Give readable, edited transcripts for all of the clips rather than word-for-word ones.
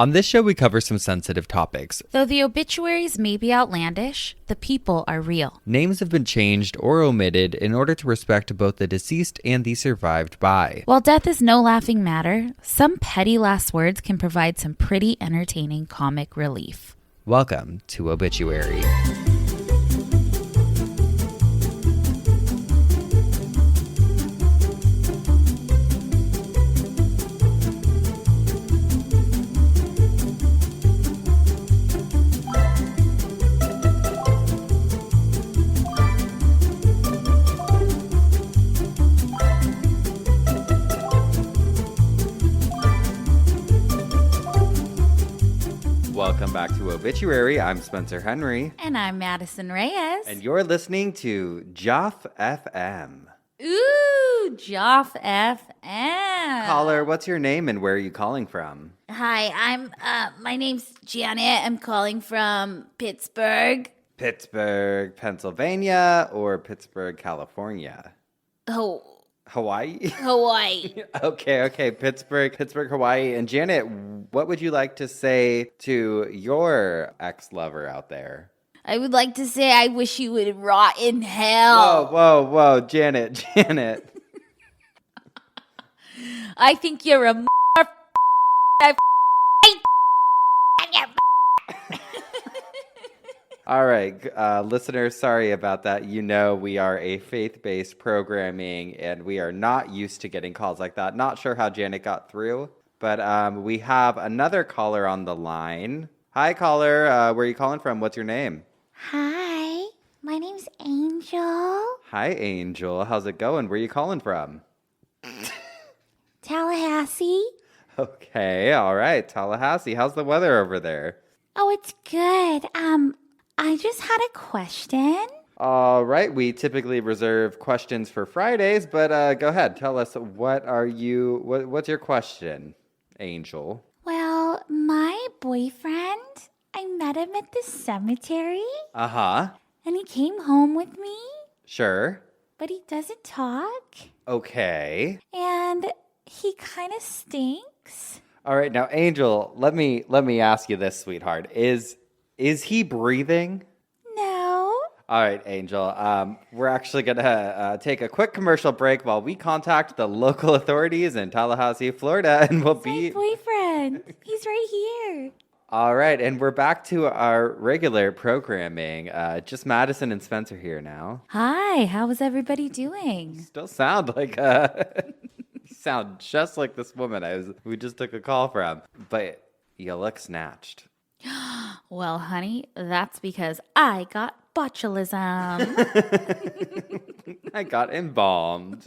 On this show, we cover some sensitive topics. Though the obituaries may be outlandish, the people are real. Names have been changed or omitted in order to respect both the deceased and the survived by. While death is no laughing matter, some petty last words can provide some pretty entertaining comic relief. Welcome to Obituary. Welcome back to Obituary. I'm Spencer Henry. And I'm Madison Reyes. And you're listening to Joff FM. Ooh, Joff FM. Caller, what's your name and where are you calling from? Hi, my name's Janet. I'm calling from Pittsburgh. Pittsburgh, Pennsylvania, or Pittsburgh, California? Oh, Hawaii? Hawaii. Okay. Pittsburgh, Hawaii. And Janet, what would you like to say to your ex-lover out there? I would like to say I wish you would rot in hell. Whoa, Janet. I think you're a All right, listeners, sorry about that. You know we are a faith-based programming, and we are not used to getting calls like that. Not sure how Janet got through, but we have another caller on the line. Hi, caller. Where are you calling from? What's your name? Hi, my name's Angel. Hi, Angel. How's it going? Where are you calling from? Tallahassee. Okay, all right. Tallahassee. How's the weather over there? Oh, it's good. I just had a question. All right. We typically reserve questions for Fridays, but go ahead. Tell us, what's your question, Angel? Well, my boyfriend, I met him at the cemetery. Uh-huh. And he came home with me. Sure. But he doesn't talk. Okay. And he kind of stinks. All right. Now, Angel, let me ask you this, sweetheart. Is he breathing? No. All right, Angel. We're actually going to take a quick commercial break while we contact the local authorities in Tallahassee, Florida, and we'll be... My boyfriend. He's right here. All right, and we're back to our regular programming. Just Madison and Spencer here now. Hi, how is everybody doing? Still sound like sound just like this woman we just took a call from, but you look snatched. Well, honey, that's because I got botulism. I got embalmed.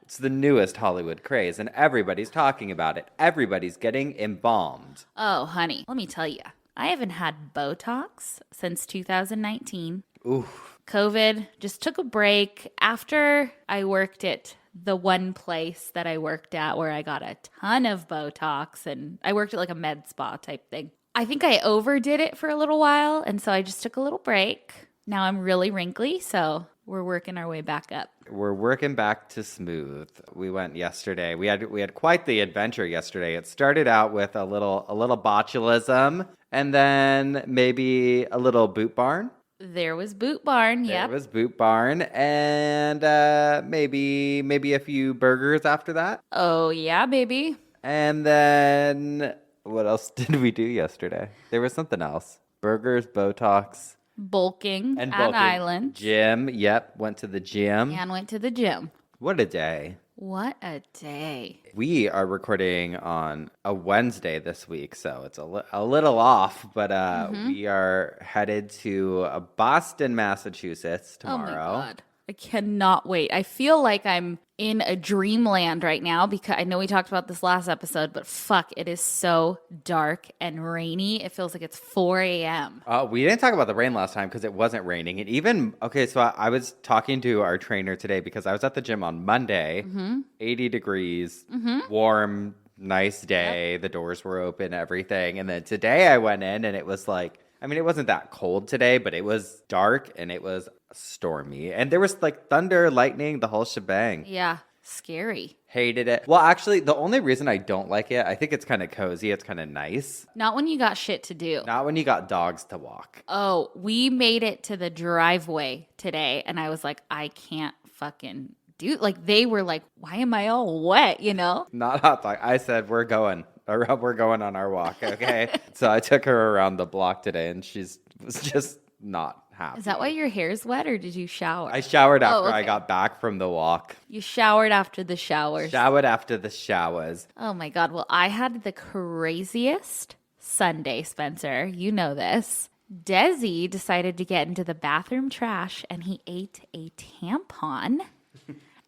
It's the newest Hollywood craze, and everybody's talking about it. Everybody's getting embalmed. Oh, honey, let me tell you, I haven't had Botox since 2019. Oof. COVID, just took a break after I worked at the one place that I worked at where I got a ton of Botox, and I worked at like a med spa type thing. I think I overdid it for a little while, and so I just took a little break. Now I'm really wrinkly, so we're working our way back up. We're working back to smooth. We went yesterday. We had quite the adventure yesterday. It started out with a little botulism, and then maybe a little boot barn. There was Boot Barn, yep. There was Boot Barn, and maybe a few burgers after that. Oh, yeah, baby. And then what else did we do yesterday? There was something else. Burgers, Botox. Bulking And at Island. Gym, yep, went to the gym. And went to the gym. What a day. What a day. We are recording on a Wednesday this week, so it's a little off, but we are headed to Boston, Massachusetts tomorrow. Oh, my God. I cannot wait. I feel like I'm in a dreamland right now because I know we talked about this last episode, but fuck, it is so dark and rainy. It feels like it's 4 a.m. We didn't talk about the rain last time because it wasn't raining. So I was talking to our trainer today because I was at the gym on Monday, 80 degrees, warm, nice day. Yep. The doors were open, everything. And then today I went in and it was like, I mean, it wasn't that cold today, but it was dark and it was stormy. And there was like thunder, lightning, the whole shebang. Yeah. Scary. Hated it. Well, actually, the only reason I don't like it, I think it's kind of cozy. It's kind of nice. Not when you got shit to do. Not when you got dogs to walk. Oh, we made it to the driveway today, and I was like, I can't fucking do. Like, they were like, why am I all wet? You know? Not hot dog. I said, we're going on our walk, okay? So I took her around the block today, and she was just not happy. Is that why your hair's wet, or did you shower? I showered after okay. I got back from the walk. You showered after the showers. Showered after the showers. Oh my God. Well, I had the craziest Sunday, Spencer. You know this. Desi decided to get into the bathroom trash and he ate a tampon.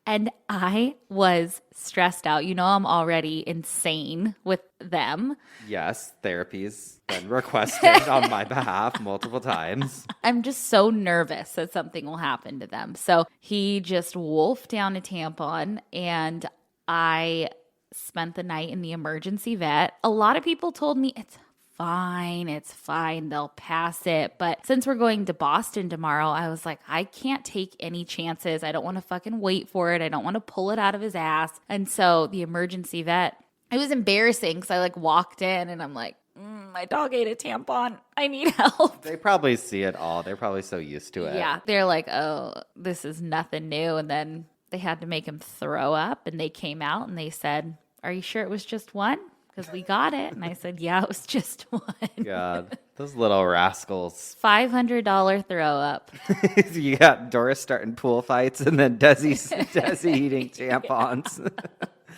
And I was stressed out. You know, I'm already insane with them. Yes, therapy's been requested on my behalf multiple times. I'm just so nervous that something will happen to them. So he just wolfed down a tampon, and I spent the night in the emergency vet. A lot of people told me it's fine, they'll pass it. But since we're going to Boston tomorrow, I was like, I can't take any chances. I don't want to fucking wait for it. I don't want to pull it out of his ass. And so the emergency vet, it was embarrassing because I like walked in and I'm like, my dog ate a tampon. I need help. They probably see it all. They're probably so used to it. Yeah. They're like, oh, this is nothing new. And then they had to make him throw up, and they came out and they said, are you sure it was just one? Because we got it. And I said, yeah, it was just one. God, those little rascals. $500 throw up. You got Doris starting pool fights and then Desi eating tampons.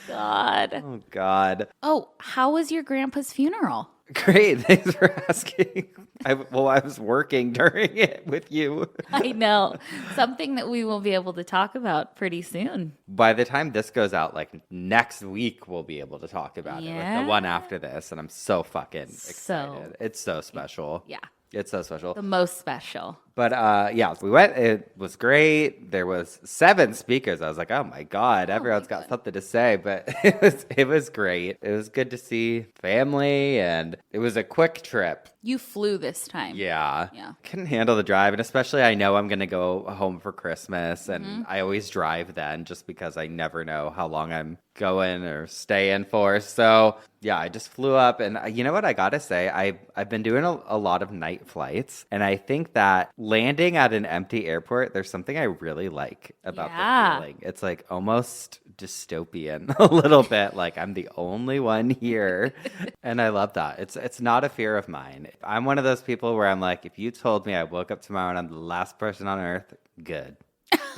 God. Oh, God. Oh, how was your grandpa's funeral? Great. Thanks for asking. I was working during it with you. I know. Something that we will be able to talk about pretty soon. By the time this goes out, like next week, we'll be able to talk about it. Like Yeah. the one after this. And I'm so fucking excited. It's so special. Yeah. It's so special. The most special. But yeah, we went. It was great. There was 7 speakers. I was like, oh my God, everyone's got something to say. But it was great. It was good to see family, and it was a quick trip. You flew this time. Yeah. Yeah. Couldn't handle the drive. And especially I know I'm going to go home for Christmas. And I always drive then just because I never know how long I'm going or staying for. So yeah, I just flew up. And you know what I got to say? I've been doing a lot of night flights. And I think that landing at an empty airport, there's something I really like about the feeling. It's like almost dystopian a little bit. Like I'm the only one here. And I love that. It's not a fear of mine. I'm one of those people where I'm like, if you told me I woke up tomorrow and I'm the last person on earth, good.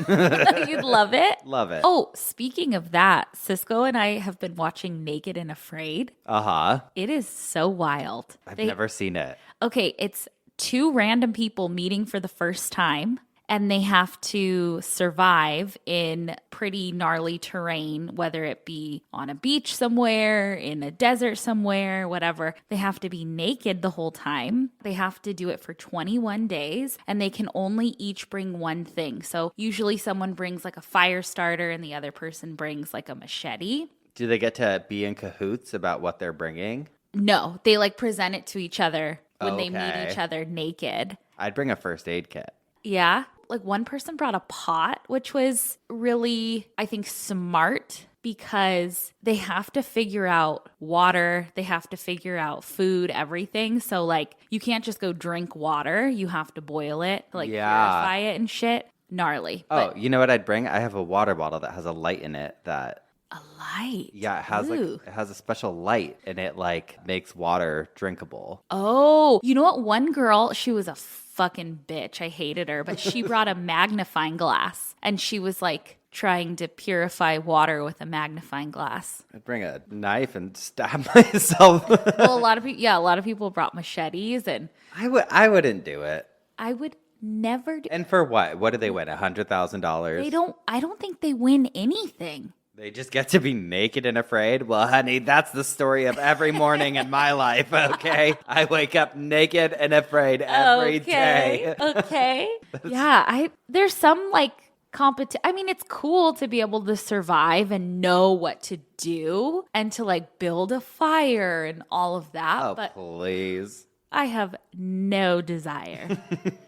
You'd love it? Love it. Oh, speaking of that, Cisco and I have been watching Naked and Afraid. Uh-huh. It is so wild. I've never seen it. Okay, it's 2 random people meeting for the first time, and they have to survive in pretty gnarly terrain, whether it be on a beach somewhere, in a desert somewhere, whatever. They have to be naked the whole time. They have to do it for 21 days, and they can only each bring one thing. So usually someone brings like a fire starter and the other person brings like a machete. Do they get to be in cahoots about what they're bringing? No, they like present it to each other when they meet Okay. each other naked. I'd bring a first aid kit. Yeah. Like one person brought a pot, which was really, I think, smart because they have to figure out water. They have to figure out food, everything. So like you can't just go drink water. You have to boil it, like purify it and shit. Gnarly. Oh, you know what I'd bring? I have a water bottle that has a light in it that A light. yeah, it has Ooh. it has a special light and it like makes water drinkable. Oh, you know what? One girl, she was a fucking bitch. I hated her, but she brought a magnifying glass and she was like trying to purify water with a magnifying glass. I'd bring a knife and stab myself. Well, a lot of people brought machetes, and I wouldn't do it. I would never do. And for what? What do they win? $100,000? I don't think they win anything. They just get to be naked and afraid? Well, honey, that's the story of every morning in my life, okay? I wake up naked and afraid every day. Okay. Yeah, there's some like I mean, it's cool to be able to survive and know what to do and to like build a fire and all of that. Oh, but please. I have no desire.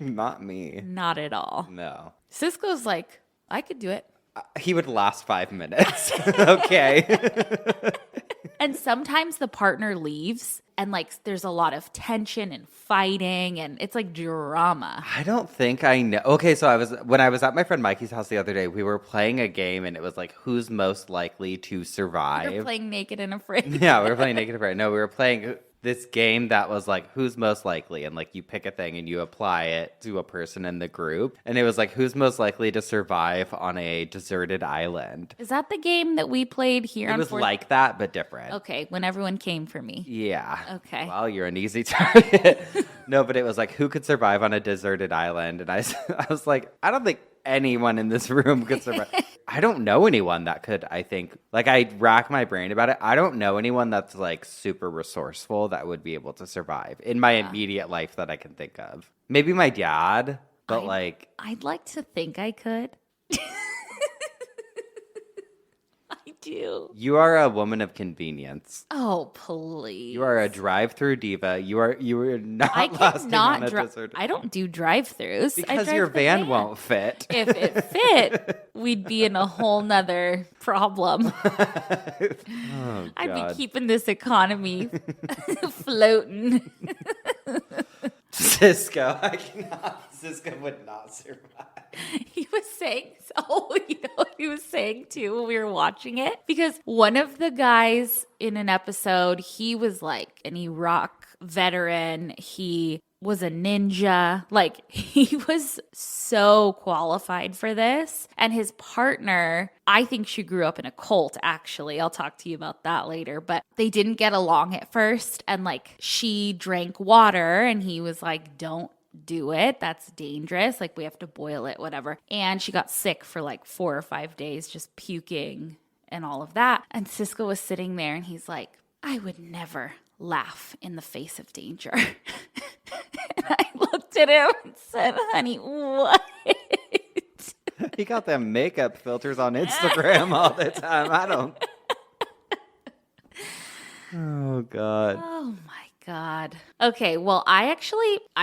Not me. Not at all. No. Cisco's like, I could do it. He would last 5 minutes. Okay. And sometimes the partner leaves and like there's a lot of tension and fighting and it's like drama. I don't think I know. Okay, so when I was at my friend Mikey's house the other day, we were playing a game and it was like who's most likely to survive. You're playing Naked and Afraid. Yeah, we were playing Naked and Afraid. No, we were playing this game that was like who's most likely, and like you pick a thing and you apply it to a person in the group, and it was like who's most likely to survive on a deserted island. Is that the game that we played here? It was like that but different. Okay, when everyone came for me. Yeah. Okay. Well, you're an easy target. No, but it was like who could survive on a deserted island, and I was like, I don't think anyone in this room could survive. I don't know anyone that could, I think. Like, I rack my brain about it. I don't know anyone that's, like, super resourceful that would be able to survive in my immediate life that I can think of. Maybe my dad, but, I'd like to think I could. I do. You are a woman of convenience. Oh, please. You are a drive-through diva. You are not I lasting on a cannot desert. I don't do drive-throughs. Because your van won't fit. If it fit, we'd be in a whole nother problem. Oh, I'd be God. keeping this economy floating. Cisco. Cisco would not survive. He was saying, you know what he was saying too when we were watching it? Because one of the guys in an episode, he was like an Iraq veteran. He was a ninja. Like, he was so qualified for this. And his partner, I think she grew up in a cult, actually. I'll talk to you about that later. But they didn't get along at first. And like, she drank water and he was like, don't do it. That's dangerous. Like, we have to boil it, whatever. And she got sick for like 4 or 5 days, just puking and all of that. And Cisco was sitting there and he's like, I would never laugh in the face of danger. And I looked at him and said, honey, what? He got them makeup filters on Instagram all the time. I don't. Oh, God. Oh, my God. Okay, well, I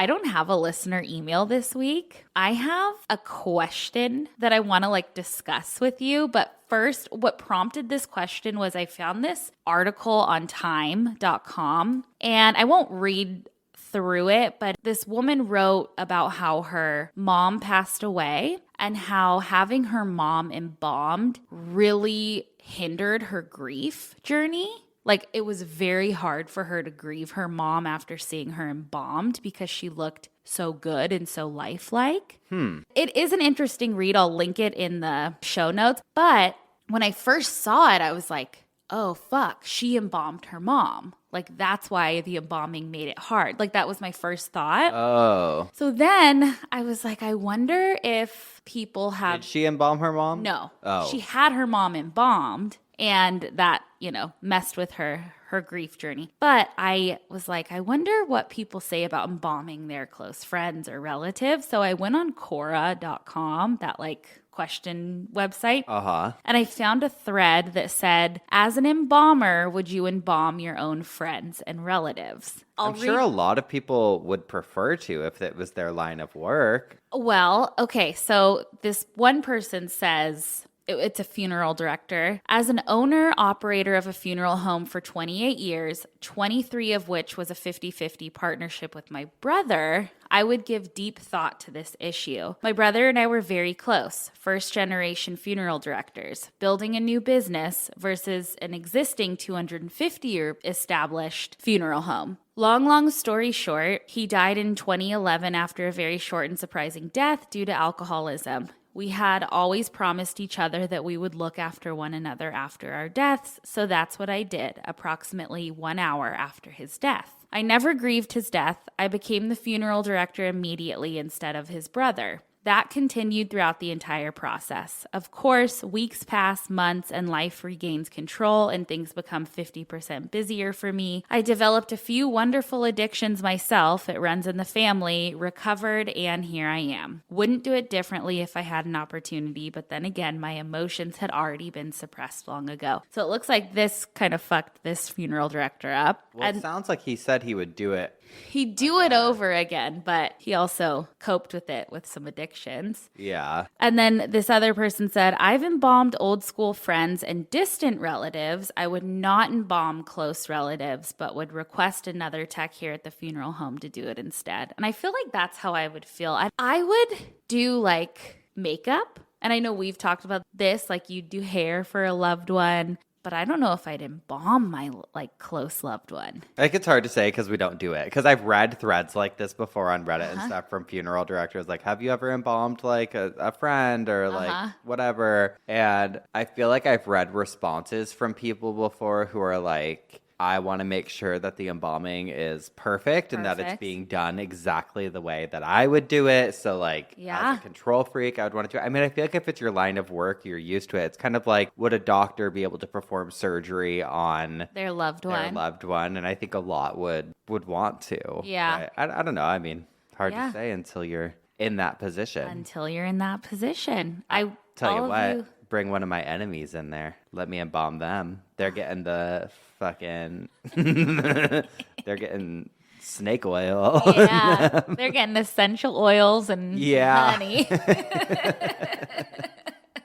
don't have a listener email this week. I have a question that I want to like discuss with you. But first, what prompted this question was I found this article on time.com, and I won't read through it, but this woman wrote about how her mom passed away and how having her mom embalmed really hindered her grief journey. Like, it was very hard for her to grieve her mom after seeing her embalmed because she looked so good and so lifelike. It is an interesting read. I'll link it in the show notes. But when I first saw it, I was like, oh, fuck, she embalmed her mom. Like, that's why the embalming made it hard. Like, that was my first thought. Oh. So then I was like, I wonder if people have... Did she embalm her mom? No. Oh. She had her mom embalmed, and that, messed with her grief journey. But I was like, I wonder what people say about embalming their close friends or relatives. So I went on Quora.com, that question website. And I found a thread that said, as an embalmer, would you embalm your own friends and relatives? I'm sure a lot of people would prefer to if it was their line of work. Well, okay. So this one person says... It's a funeral director. As an owner-operator of a funeral home for 28 years, 23 of which was a 50-50 partnership with my brother, I would give deep thought to this issue. My brother and I were very close, first-generation funeral directors, building a new business versus an existing 250-year established funeral home. Long story short, he died in 2011 after a very short and surprising death due to alcoholism. We had always promised each other that we would look after one another after our deaths, so that's what I did, approximately 1 hour after his death. I never grieved his death. I became the funeral director immediately instead of his brother. That continued throughout the entire process. Of course, weeks pass, months, and life regains control and things become 50% busier for me. I developed a few wonderful addictions myself. It runs in the family, recovered, and here I am. Wouldn't do it differently if I had an opportunity, but then again, my emotions had already been suppressed long ago. So it looks like this kind of fucked this funeral director up. Well, it sounds like he said he would do it. He'd do it over again, but he also coped with it with some addiction convictions. Yeah. And then this other person said, I've embalmed old school friends and distant relatives. I would not embalm close relatives, but would request another tech here at the funeral home to do it instead. And I feel like that's how I would feel. I would do like makeup. And I know we've talked about this, like you do hair for a loved one. But I don't know if I'd embalm my like close loved one. Like it's hard to say because we don't do it. Because I've read threads like this before on Reddit and stuff from funeral directors. Like, have you ever embalmed like a friend or like whatever? And I feel like I've read responses from people before who are like, I want to make sure that the embalming is perfect and that it's being done exactly the way that I would do it. So like as a control freak, I would want to do it. I mean, I feel like if it's your line of work, you're used to it. It's kind of like, would a doctor be able to perform surgery on their loved one? And I think a lot would want to. Yeah. I don't know. I mean, hard to say until you're in that position. I tell you what. Bring one of my enemies in there. Let me embalm them. They're getting the fucking... they're getting snake oil. Yeah. They're getting essential oils and honey.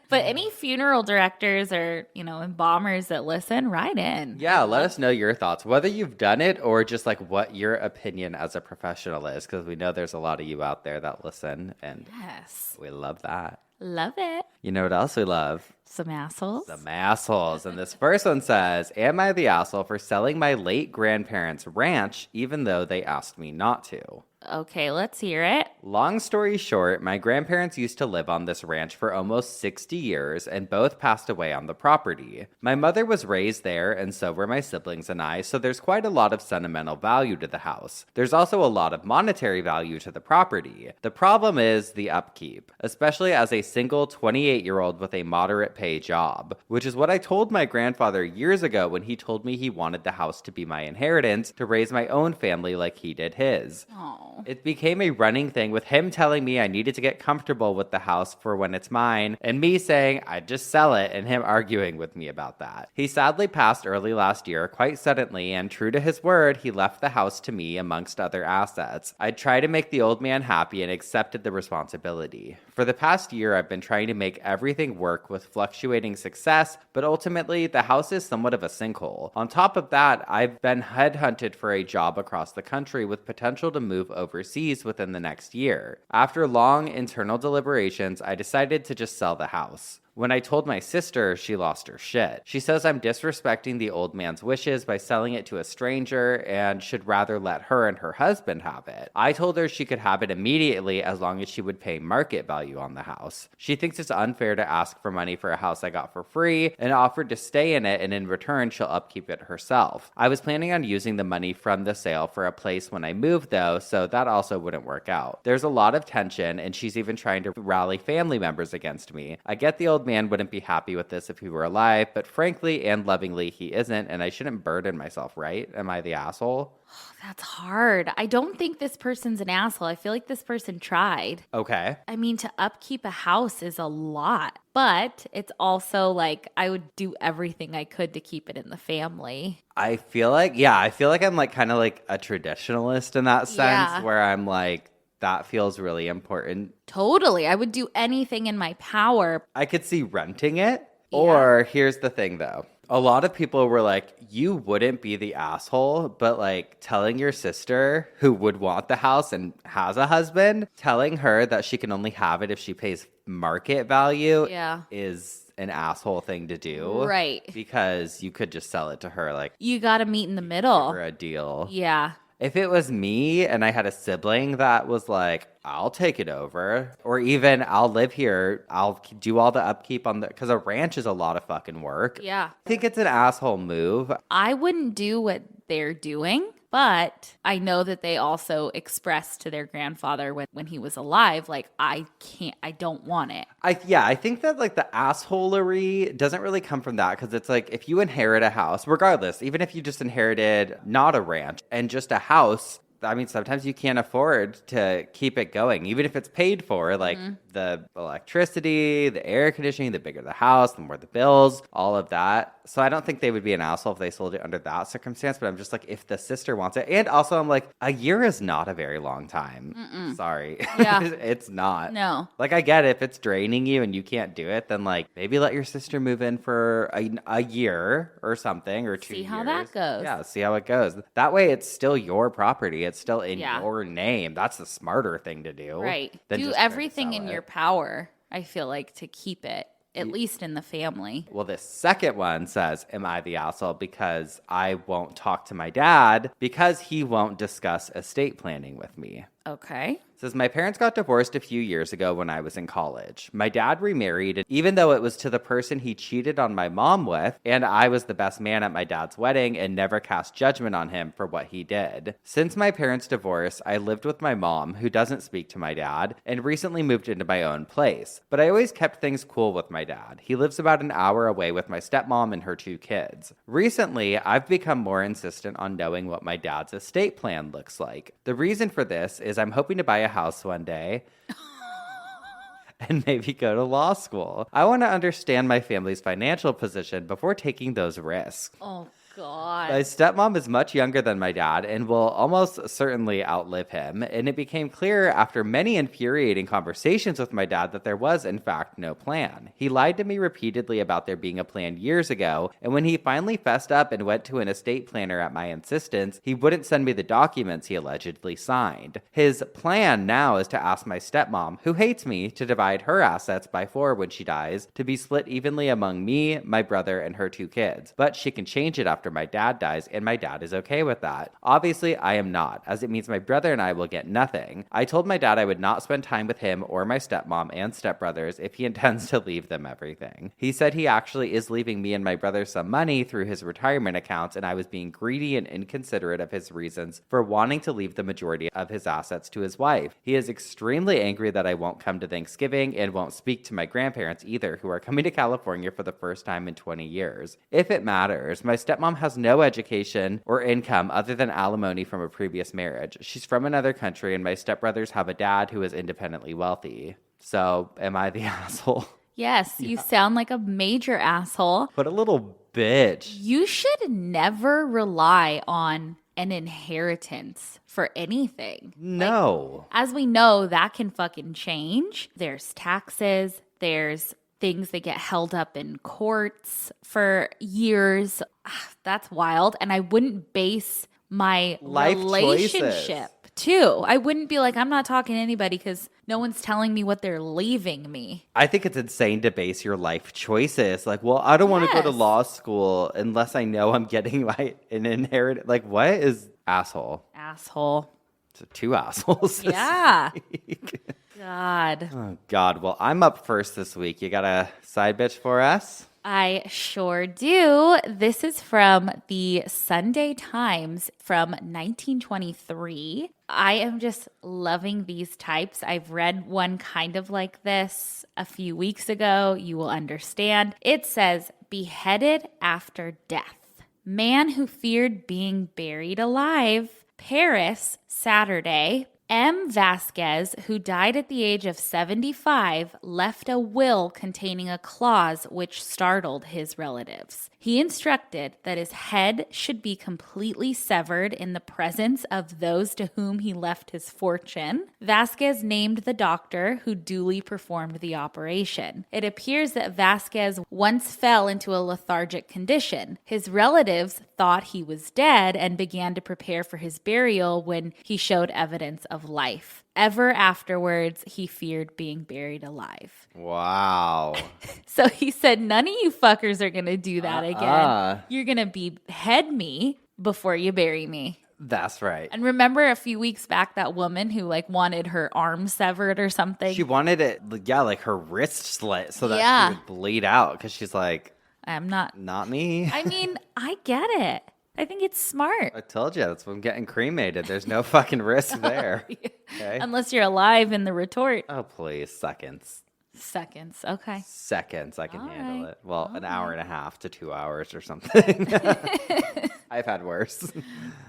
But any funeral directors or, embalmers that listen, write in. Yeah, let us know your thoughts, whether you've done it or just like what your opinion as a professional is, because we know there's a lot of you out there that listen, and we love that. Love it. You know what else we love? Some assholes. And this first one says, am I the asshole for selling my late grandparents' ranch even though they asked me not to? Okay, let's hear it. Long story short, my grandparents used to live on this ranch for almost 60 years and both passed away on the property. My mother was raised there and so were my siblings and I, so there's quite a lot of sentimental value to the house. There's also a lot of monetary value to the property. The problem is the upkeep, especially as a single 28-year-old with a moderate pay job, which is what I told my grandfather years ago when he told me he wanted the house to be my inheritance to raise my own family like he did his. Aww. It became a running thing with him telling me I needed to get comfortable with the house for when it's mine, and me saying I'd just sell it and him arguing with me about that. He sadly passed early last year, quite suddenly, and true to his word, he left the house to me amongst other assets. I tried to make the old man happy and accepted the responsibility. For the past year, I've been trying to make everything work with fluctuating success, but ultimately, the house is somewhat of a sinkhole. On top of that, I've been headhunted for a job across the country with potential to move overseas within the next year. After long internal deliberations, I decided to just sell the house. When I told my sister, she lost her shit. She says I'm disrespecting the old man's wishes by selling it to a stranger and should rather let her and her husband have it. I told her she could have it immediately as long as she would pay market value on the house. She thinks it's unfair to ask for money for a house I got for free and offered to stay in it, and in return she'll upkeep it herself. I was planning on using the money from the sale for a place when I moved though, so that also wouldn't work out. There's a lot of tension and she's even trying to rally family members against me. I get the old man wouldn't be happy with this if he were alive, but frankly and lovingly he isn't, and I shouldn't burden myself, right? Am I the asshole? That's hard. I don't think this person's an asshole. I feel like this person tried. Okay. I mean, to upkeep a house is a lot, but it's also like I would do everything I could to keep it in the family. I feel like I'm like kind of like a traditionalist in that sense, where I'm like, that feels really important. Totally. I would do anything in my power. I could see renting it. Or here's the thing though. A lot of people were like, you wouldn't be the asshole, but like telling your sister who would want the house and has a husband, telling her that she can only have it if she pays market value is an asshole thing to do. Right. Because you could just sell it to her like. You got to meet in the middle. For a deal. Yeah. If it was me and I had a sibling that was like, I'll take it over, or even I'll live here, I'll do all the upkeep on because a ranch is a lot of fucking work. Yeah. I think it's an asshole move. I wouldn't do what they're doing, but I know that they also expressed to their grandfather when he was alive, like, I don't want it. I think that like the assholery doesn't really come from that, because it's like if you inherit a house, regardless, even if you just inherited not a ranch and just a house, I mean, sometimes you can't afford to keep it going, even if it's paid for, like the electricity, the air conditioning, the bigger the house, the more the bills, all of that. So I don't think they would be an asshole if they sold it under that circumstance, but I'm just like, if the sister wants it. And also I'm like, a year is not a very long time. Sorry. Yeah. It's not. No. Like, I get it. If it's draining you and you can't do it, then like maybe let your sister move in for a year or something, or 2 years. See how that goes. Yeah, see how it goes. That way it's still your property. It's still in Yeah. your name. That's the smarter thing to do. Right. than Do just try to everything sell in it. your power, I feel like, to keep it, at least in the family. Well, this second one says, am I the asshole because I won't talk to my dad because he won't discuss estate planning with me? Okay. Says, my parents got divorced a few years ago when I was in college. My dad remarried, and even though it was to the person he cheated on my mom with, and I was the best man at my dad's wedding and never cast judgment on him for what he did. Since my parents' divorce, I lived with my mom, who doesn't speak to my dad, and recently moved into my own place. But I always kept things cool with my dad. He lives about an hour away with my stepmom and her 2 kids. Recently, I've become more insistent on knowing what my dad's estate plan looks like. The reason for this is I'm hoping to buy a house one day and maybe go to law school. I want to understand my family's financial position before taking those risks. Oh, God. My stepmom is much younger than my dad and will almost certainly outlive him, and it became clear after many infuriating conversations with my dad that there was, in fact, no plan. He lied to me repeatedly about there being a plan years ago, and when he finally fessed up and went to an estate planner at my insistence, he wouldn't send me the documents he allegedly signed. His plan now is to ask my stepmom, who hates me, to divide her assets by 4 when she dies, to be split evenly among me, my brother, and her 2 kids. But she can change it after my dad dies, and my dad is okay with that. Obviously, I am not, as it means my brother and I will get nothing. I told my dad I would not spend time with him or my stepmom and stepbrothers if he intends to leave them everything. He said he actually is leaving me and my brother some money through his retirement accounts, and I was being greedy and inconsiderate of his reasons for wanting to leave the majority of his assets to his wife. He is extremely angry that I won't come to Thanksgiving and won't speak to my grandparents either, who are coming to California for the first time in 20 years. If it matters, my stepmom has no education or income other than alimony from a previous marriage. She's from another country, and my stepbrothers have a dad who is independently wealthy. So, am I the asshole? Yes, you sound like a major asshole. But a little bitch. You should never rely on an inheritance for anything. No. As we know, that can fucking change. There's taxes, there's things that get held up in courts for years. That's wild. And I wouldn't base my Life relationship too. I wouldn't be like, I'm not talking to anybody because no one's telling me what they're leaving me. I think it's insane to base your life choices. Like, well, I don't want to go to Yes. law school unless I know I'm getting an inheritance. Like, what is asshole? Asshole. So 2 assholes. this Yeah. week. God. Oh, God. Well, I'm up first this week. You got a side bitch for us? I sure do. This is from the Sunday Times from 1923. I am just loving these types. I've read one kind of like this a few weeks ago. You will understand. It says, beheaded after death. Man who feared being buried alive. Paris, Saturday. M. Vasquez, who died at the age of 75, left a will containing a clause which startled his relatives. He instructed that his head should be completely severed in the presence of those to whom he left his fortune. Vasquez named the doctor who duly performed the operation. It appears that Vasquez once fell into a lethargic condition. His relatives thought he was dead and began to prepare for his burial when he showed evidence of life. Ever afterwards, he feared being buried alive. Wow. So he said, none of you fuckers are going to do that again. You're going to behead me before you bury me. That's right. And remember a few weeks back, that woman who wanted her arm severed or something? She wanted it, like her wrist slit so that Yeah. she would bleed out because she's like, I'm not. not me. I mean, I get it. I think it's smart. I told you, that's why I'm getting cremated. There's no fucking risk there. Okay. Unless you're alive in the retort. Oh, please. Seconds. Seconds. Okay. Seconds. I can All handle right. it. Well, an hour and a half to 2 hours or something. I've had worse.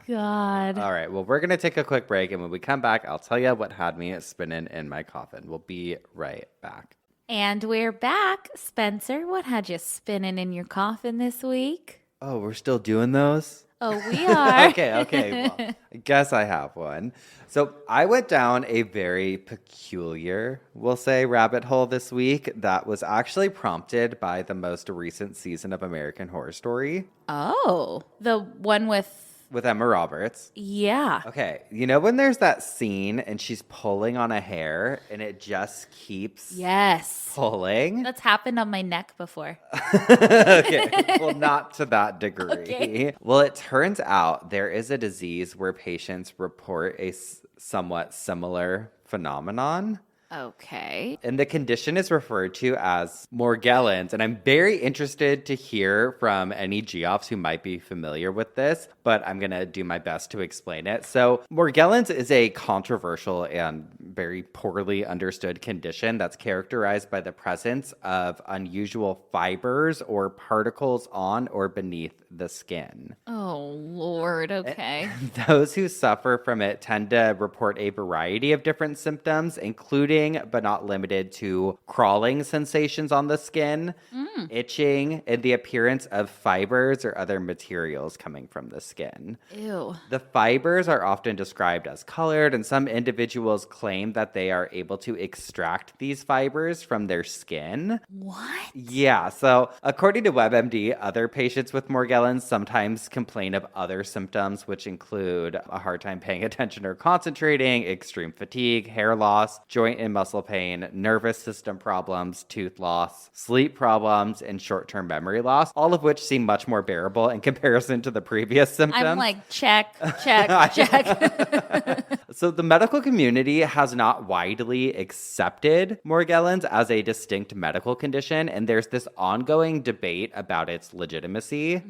God. All right. Well, we're going to take a quick break. And when we come back, I'll tell you what had me spinning in my coffin. We'll be right back. And we're back. Spencer, what had you spinning in your coffin this week? Oh, we're still doing those? Oh, we are. Okay. Well, I guess I have one. So I went down a very peculiar, we'll say, rabbit hole this week that was actually prompted by the most recent season of American Horror Story Oh, the one with Emma Roberts. yeah. Okay, you know when there's that scene and she's pulling on a hair and it just keeps Yes. pulling? That's happened on my neck before. Okay, well, not to that degree. Okay. Well, it turns out there is a disease where patients report a somewhat similar phenomenon. Okay. And the condition is referred to as Morgellons. And I'm very interested to hear from any geoffs who might be familiar with this, but I'm going to do my best to explain it. So Morgellons is a controversial and very poorly understood condition that's characterized by the presence of unusual fibers or particles on or beneath the skin. Oh, Lord. Okay. Those who suffer from it tend to report a variety of different symptoms, including but not limited to crawling sensations on the skin, itching, and the appearance of fibers or other materials coming from the skin. Ew. The fibers are often described as colored, and some individuals claim that they are able to extract these fibers from their skin. What? Yeah, so according to WebMD, other patients with Morgellons sometimes complain of other symptoms, which include a hard time paying attention or concentrating, extreme fatigue, hair loss, joint and muscle pain, nervous system problems, tooth loss, sleep problems, and short-term memory loss, all of which seem much more bearable in comparison to the previous symptoms. I'm like, check. So the medical community has not widely accepted Morgellons as a distinct medical condition, and there's this ongoing debate about its legitimacy.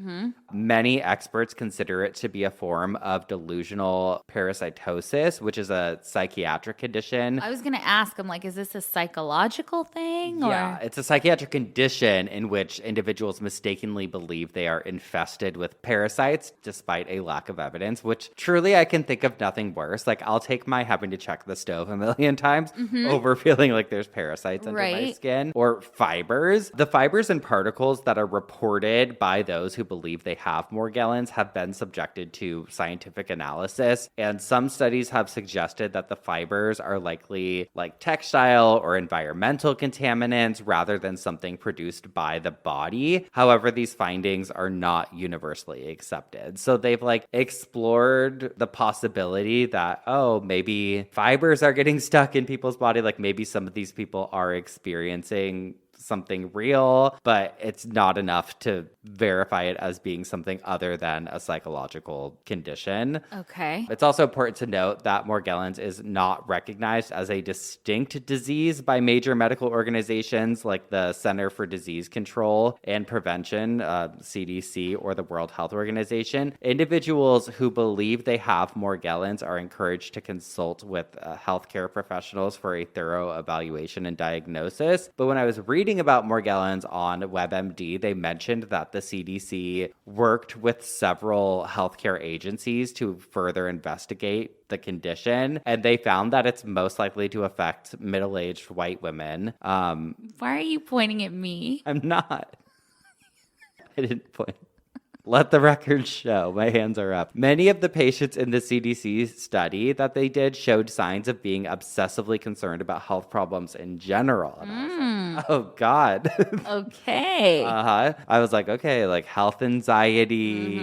Many experts consider it to be a form of delusional parasitosis, which is a psychiatric condition. I was going to ask, I'm like, is this a psychological thing? Yeah, Or? it's a psychiatric condition in which individuals mistakenly believe they are infested with parasites despite a lack of evidence, which truly I can think of nothing worse. Like, I'll take my having to check the stove a million times over feeling like there's parasites under my Right. skin. Or fibers. The fibers and particles that are reported by those who believe they have Morgellons have been subjected to scientific analysis, and some studies have suggested that the fibers are likely like textile or environmental contaminants rather than something produced by the body. However, these findings are not universally accepted. So they've like explored the possibility that, oh, maybe fibers are getting stuck in people's body. Like maybe some of these people are experiencing something real, but it's not enough to verify it as being something other than a psychological condition. Okay. It's also important to note that Morgellons is not recognized as a distinct disease by major medical organizations like the Center for Disease Control and Prevention, CDC, or the World Health Organization. Individuals who believe they have Morgellons are encouraged to consult with healthcare professionals for a thorough evaluation and diagnosis. But when I was reading about Morgellons on WebMD, they mentioned that the CDC worked with several healthcare agencies to further investigate the condition, and they found that it's most likely to affect middle-aged white women. Why are you pointing at me? I'm not. I didn't point. Let the record show. My hands are up. Many of the patients in the CDC study that they did showed signs of being obsessively concerned about health problems in general. And I was like, oh, God. Okay. I was like, okay, like health anxiety,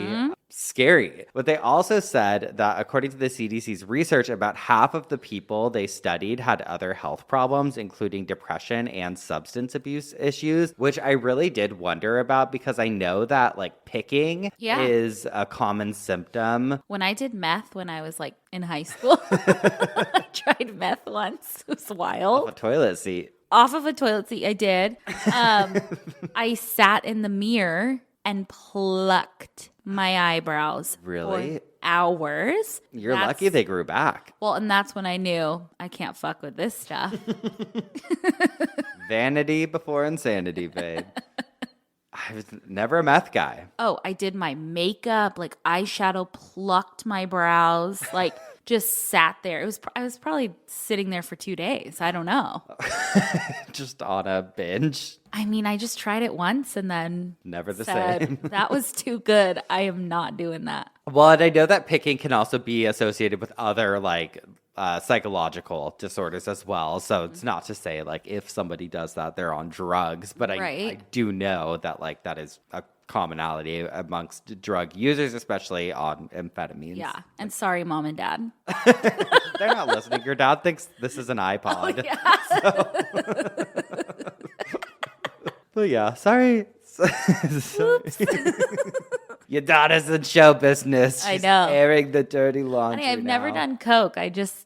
scary. But they also said that according to the CDC's research, about half of the people they studied had other health problems, including depression and substance abuse issues, which I really did wonder about because I know that like picking is a common symptom. When I did meth when I was like in high school, I tried meth once. It was wild. A toilet seat. Off of a toilet seat, I did. I sat in the mirror and plucked my eyebrows. Really? For hours. You're lucky they grew back. Well, and that's when I knew I can't fuck with this stuff. Vanity before insanity, babe. I was never a meth guy. Oh, I did my makeup, like eyeshadow, plucked my brows, like just sat there. I was probably sitting there for 2 days. I don't know. Just on a binge. I mean, I just tried it once and then Never the said, same. that was too good. I am not doing that. Well, and I know that picking can also be associated with other like psychological disorders as well. So it's not to say like if somebody does that, they're on drugs. But I do know that like that is a commonality amongst drug users, especially on amphetamines. Yeah. And sorry, mom and dad. They're not listening. Your dad thinks this is an iPod. But yeah, sorry. Your daughter's in show business. I know. She's airing the dirty laundry. Honey, I've never done coke. I just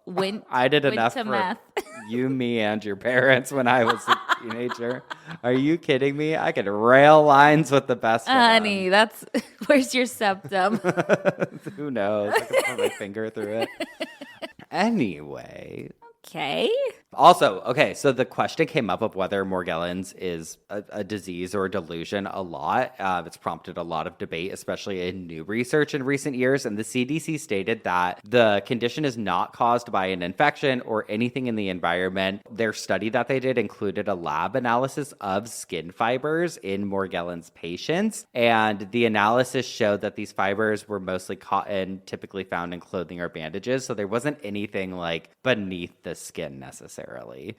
went I did enough to for meth. you, me, and your parents when I was a teenager. Are you kidding me? I could rail lines with the best of them. Honey, that's where's your septum? Who knows? I could put my finger through it. Anyway. Okay. Also, okay, so the question came up of whether Morgellons is a disease or a delusion a lot. It's prompted a lot of debate, especially in new research in recent years. And the CDC stated that the condition is not caused by an infection or anything in the environment. Their study that they did included a lab analysis of skin fibers in Morgellons patients. And the analysis showed that these fibers were mostly cotton, typically found in clothing or bandages. So there wasn't anything like beneath the skin necessarily.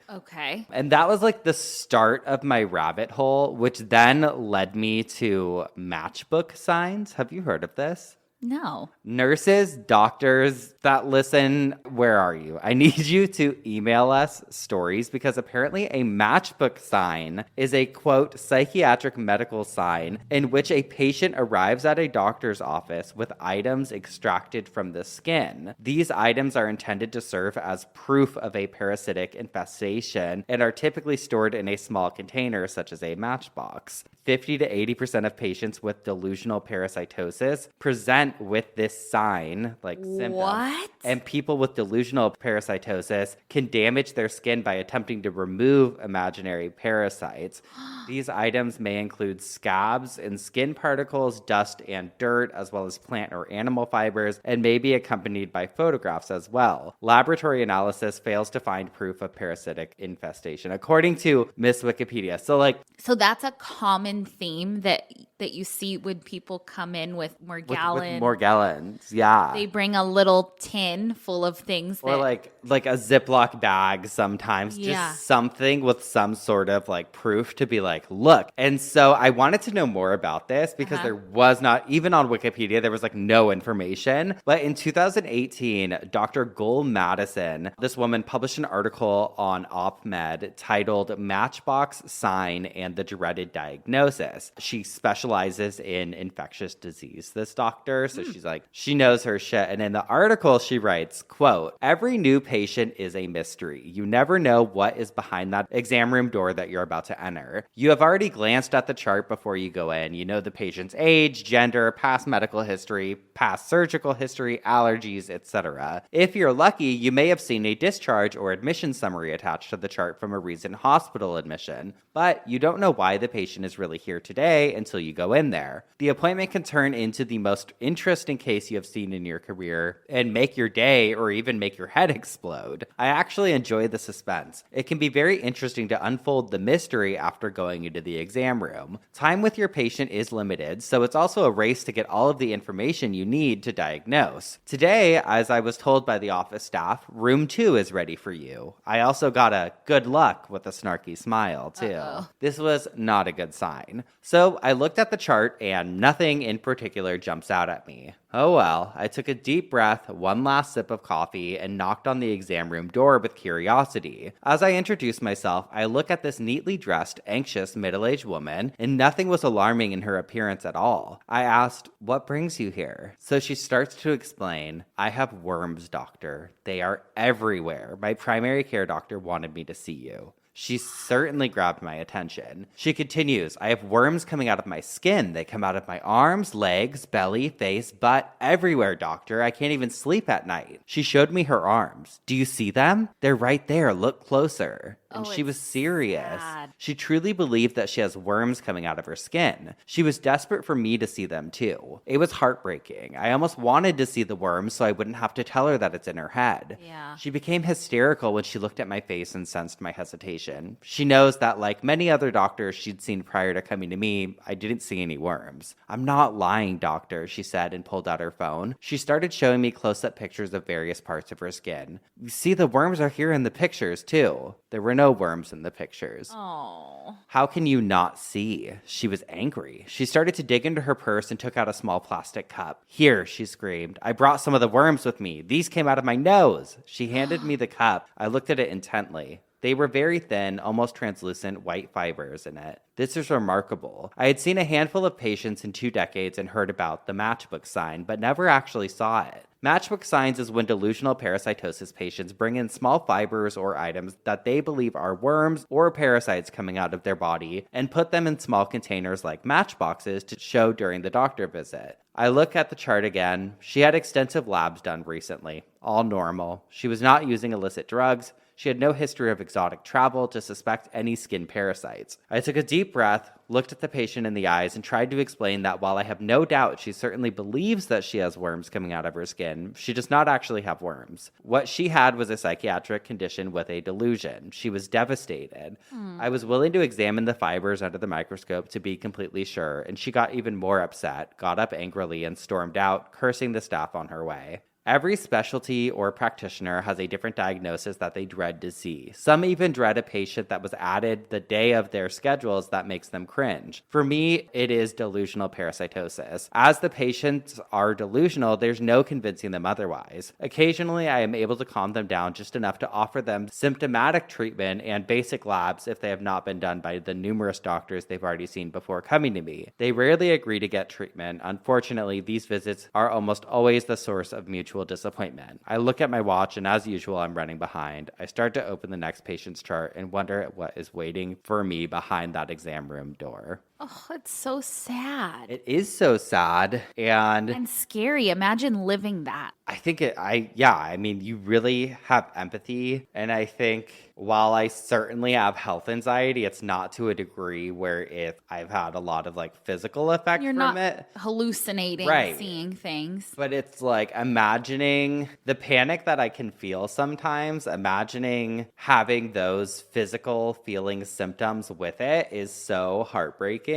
Okay. And that was like the start of my rabbit hole, which then led me to matchbook signs. Have you heard of this? No. Nurses, doctors that listen, where are you? I need you to email us stories because apparently a matchbook sign is a, quote, psychiatric medical sign in which a patient arrives at a doctor's office with items extracted from the skin. These items are intended to serve as proof of a parasitic infestation and are typically stored in a small container such as a matchbox. 50 to 80% of patients with delusional parasitosis present with this sign, like symptoms. What? And people with delusional parasitosis can damage their skin by attempting to remove imaginary parasites. These items may include scabs and skin particles, dust and dirt, as well as plant or animal fibers, and may be accompanied by photographs as well. Laboratory analysis fails to find proof of parasitic infestation, according to Miss Wikipedia. So that's a common theme that you see when people come in with Morgellons. With Morgellons, yeah. They bring a little tin full of things. Or like a Ziploc bag sometimes. Yeah. Just something with some sort of like proof to be like, look. And so I wanted to know more about this because there was not, even on Wikipedia, there was like no information. But in 2018, Dr. Gull Madison, this woman published an article on OpMed titled Matchbox Sign and the Dreaded Diagnosis. She specializes in infectious disease, this doctor. So she's like, she knows her shit. And in the article, she writes, quote, every new patient is a mystery. You never know what is behind that exam room door that you're about to enter. You have already glanced at the chart before you go in. You know the patient's age, gender, past medical history, past surgical history, allergies, etc. If you're lucky, you may have seen a discharge or admission summary attached to the chart from a recent hospital admission, but you don't know why the patient is really here today until you go in there. The appointment can turn into the most interesting case you have seen in your career and make your day or even make your head explode. I actually enjoy the suspense. It can be very interesting to unfold the mystery after going into the exam room. Time with your patient is limited, so it's also a race to get all of the information you need to diagnose. Today, as I was told by the office staff, room 2 is ready for you. I also got a good luck with a snarky smile, too. Uh-oh. This was not a good sign. So I looked at the chart and nothing in particular jumps out at me. Oh well, I took a deep breath, one last sip of coffee, and knocked on the exam room door with curiosity. As I introduced myself, I look at this neatly dressed, anxious, middle-aged woman, and nothing was alarming in her appearance at all. I asked, what brings you here? So she starts to explain, I have worms, doctor. They are everywhere. My primary care doctor wanted me to see you. She certainly grabbed my attention. She continues, I have worms coming out of my skin. They come out of my arms, legs, belly, face, butt, everywhere, doctor. I can't even sleep at night. She showed me her arms. Do you see them? They're right there. Look closer. and Oh, she was it's serious. sad. She truly believed that she has worms coming out of her skin. She was desperate for me to see them too. It was heartbreaking. I almost wanted to see the worms so I wouldn't have to tell her that it's in her head. Yeah. She became hysterical when she looked at my face and sensed my hesitation. She knows that, like many other doctors she'd seen prior to coming to me, I didn't see any worms. I'm not lying, doctor, she said and pulled out her phone. She started showing me close-up pictures of various parts of her skin. You see, the worms are here in the pictures too. There were no worms in the pictures. Oh. How can you not see? She was angry. She started to dig into her purse and took out a small plastic cup. Here, she screamed. I brought some of the worms with me. These came out of my nose. She handed me the cup. I looked at it intently. They were very thin, almost translucent white fibers in it. This is remarkable. I had seen a handful of patients in 2 decades and heard about the matchbook sign, but never actually saw it. Matchbook signs is when delusional parasitosis patients bring in small fibers or items that they believe are worms or parasites coming out of their body and put them in small containers like matchboxes to show during the doctor visit. I look at the chart again. She had extensive labs done recently, all normal. She was not using illicit drugs. She had no history of exotic travel to suspect any skin parasites. I took a deep breath, looked at the patient in the eyes, and tried to explain that while I have no doubt she certainly believes that she has worms coming out of her skin, she does not actually have worms. What she had was a psychiatric condition with a delusion. She was devastated. I was willing to examine the fibers under the microscope to be completely sure, and she got even more upset, got up angrily, and stormed out, cursing the staff on her way. Every specialty or practitioner has a different diagnosis that they dread to see. Some even dread a patient that was added the day of their schedules that makes them cringe. For me, it is delusional parasitosis. As the patients are delusional, there's no convincing them otherwise. Occasionally, I am able to calm them down just enough to offer them symptomatic treatment and basic labs if they have not been done by the numerous doctors they've already seen before coming to me. They rarely agree to get treatment. Unfortunately, these visits are almost always the source of mutual disappointment. I look at my watch and as usual, I'm running behind. I start to open the next patient's chart and wonder what is waiting for me behind that exam room door. Oh, it's so sad. It is so sad And scary. Imagine living that. I think I mean, you really have empathy. And I think while I certainly have health anxiety, it's not to a degree where if I've had a lot of like physical effect You're from not it. hallucinating, Right. seeing things. But it's like imagining the panic that I can feel sometimes, imagining having those physical feeling symptoms with it is so heartbreaking.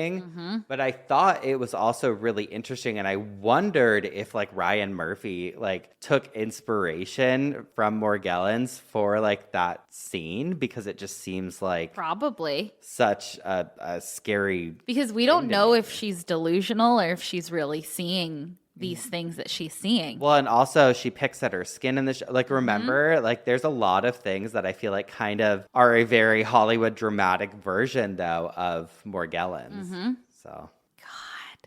But I thought it was also really interesting. And I wondered if like Ryan Murphy like took inspiration from Morgellons for like that scene, because it just seems like Probably. such a scary. Because we don't thing to know me. if she's delusional or if she's really seeing these things that she's seeing. Well, and also she picks at her skin in the like, remember, like there's a lot of things that I feel like kind of are a very Hollywood dramatic version though of Morgellons. So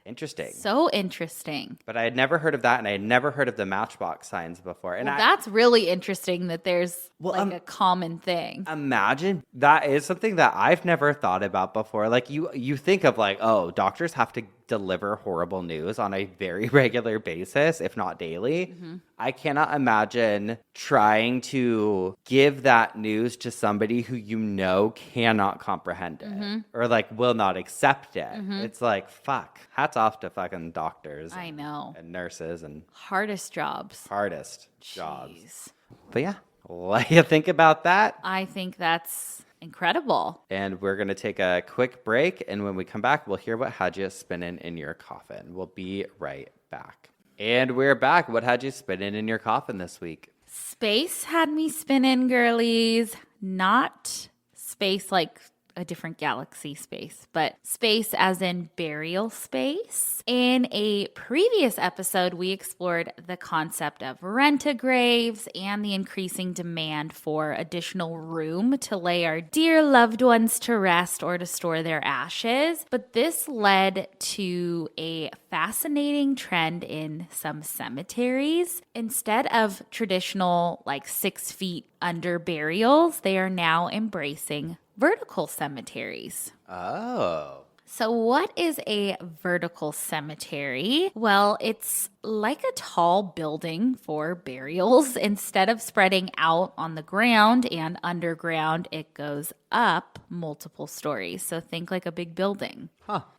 interesting. So interesting. But I had never heard of that, and I had never heard of the Matchbox signs before. And Well, that's really interesting that there's a common thing. imagine that is something that I've never thought about before. Like you think of like, oh, doctors have to deliver horrible news on a very regular basis, if not daily. I cannot imagine trying to give that news to somebody who you know cannot comprehend it or like will not accept it. It's like, fuck. Hats off to fucking doctors. I know. And nurses and Hardest jobs. hardest jobs. Jeez. But yeah, what do you think about that? I think that's incredible. And we're going to take a quick break. And when we come back, we'll hear what had you spinning in your coffin. We'll be right back. And we're back. What had you spinning in your coffin this week? Space had me spinning, girlies. Not space like a different galaxy space, but space as in burial space. In a previous episode, we explored the concept of rent-a-graves and the increasing demand for additional room to lay our dear loved ones to rest or to store their ashes. But this led to a fascinating trend in some cemeteries. Instead of traditional, like 6 feet under burials, they are now embracing vertical cemeteries. Oh. So what is a vertical cemetery? Well, it's like a tall building for burials. Instead of spreading out on the ground and underground, it goes up multiple stories. So think like a big building.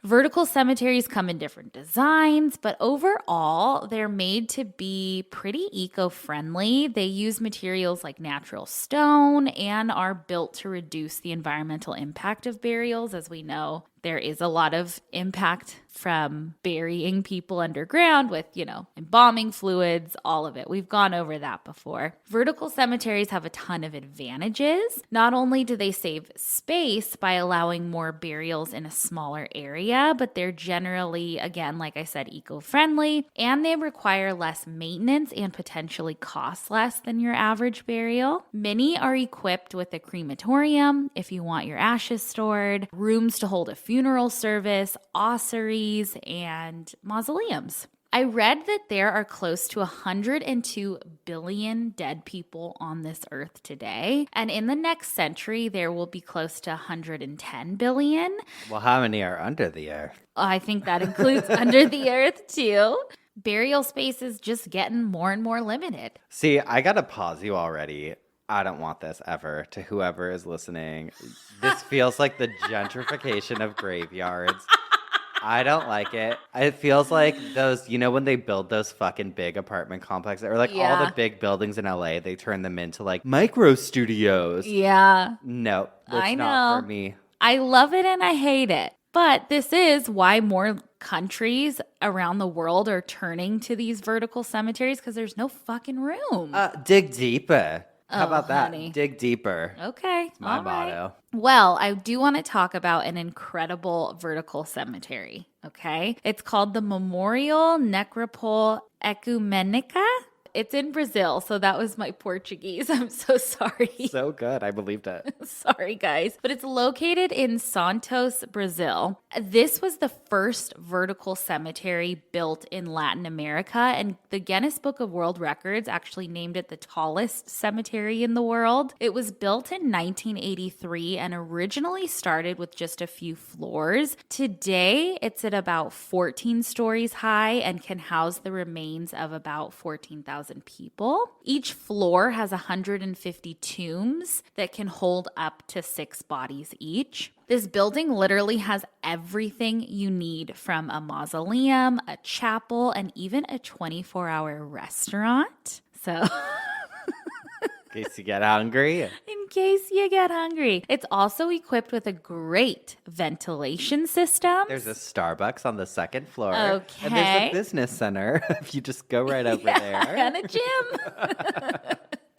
Vertical cemeteries come in different designs, but overall, they're made to be pretty eco-friendly. They use materials like natural stone and are built to reduce the environmental impact of burials. As we know, there is a lot of impact from burying people underground with, embalming fluids, all of it. We've gone over that before. Vertical cemeteries have a ton of advantages. Not only do they save space by allowing more burials in a smaller area, but they're generally, again, like I said, eco-friendly, and they require less maintenance and potentially cost less than your average burial. Many are equipped with a crematorium if you want your ashes stored, rooms to hold a funeral service, ossuaries, and mausoleums. I read that there are close to 102 billion dead people on this earth today. And in the next century, there will be close to 110 billion. Well, how many are under the earth? I think that includes under the earth too. Burial space is just getting more and more limited. See, I got to pause you already. I don't want this ever. To whoever is listening, this feels like the gentrification of graveyards. I don't like it. It feels like those, when they build those fucking big apartment complexes or like all the big buildings in LA, they turn them into like micro studios. Yeah. No, that's I know. not for me. I love it and I hate it. But this is why more countries around the world are turning to these vertical cemeteries because there's no fucking room. Dig deeper. How about that? Honey. Dig deeper. Okay. It's my all right. motto. Well, I do want to talk about an incredible vertical cemetery, okay? It's called the Memorial Necropole Ecumenica. It's in Brazil, so that was my Portuguese. I'm so sorry. So good. I believed it. Sorry, guys. But it's located in Santos, Brazil. This was the first vertical cemetery built in Latin America, and the Guinness Book of World Records actually named it the tallest cemetery in the world. It was built in 1983 and originally started with just a few floors. Today, it's at about 14 stories high and can house the remains of about 14,000 people. Each floor has 150 tombs that can hold up to 6 bodies each. This building literally has everything you need from a mausoleum, a chapel, and even a 24-hour restaurant. So... In case you get hungry. In case you get hungry. It's also equipped with a great ventilation system. There's a Starbucks on the second floor. Okay. And there's a business center if you just go right over there. And a gym.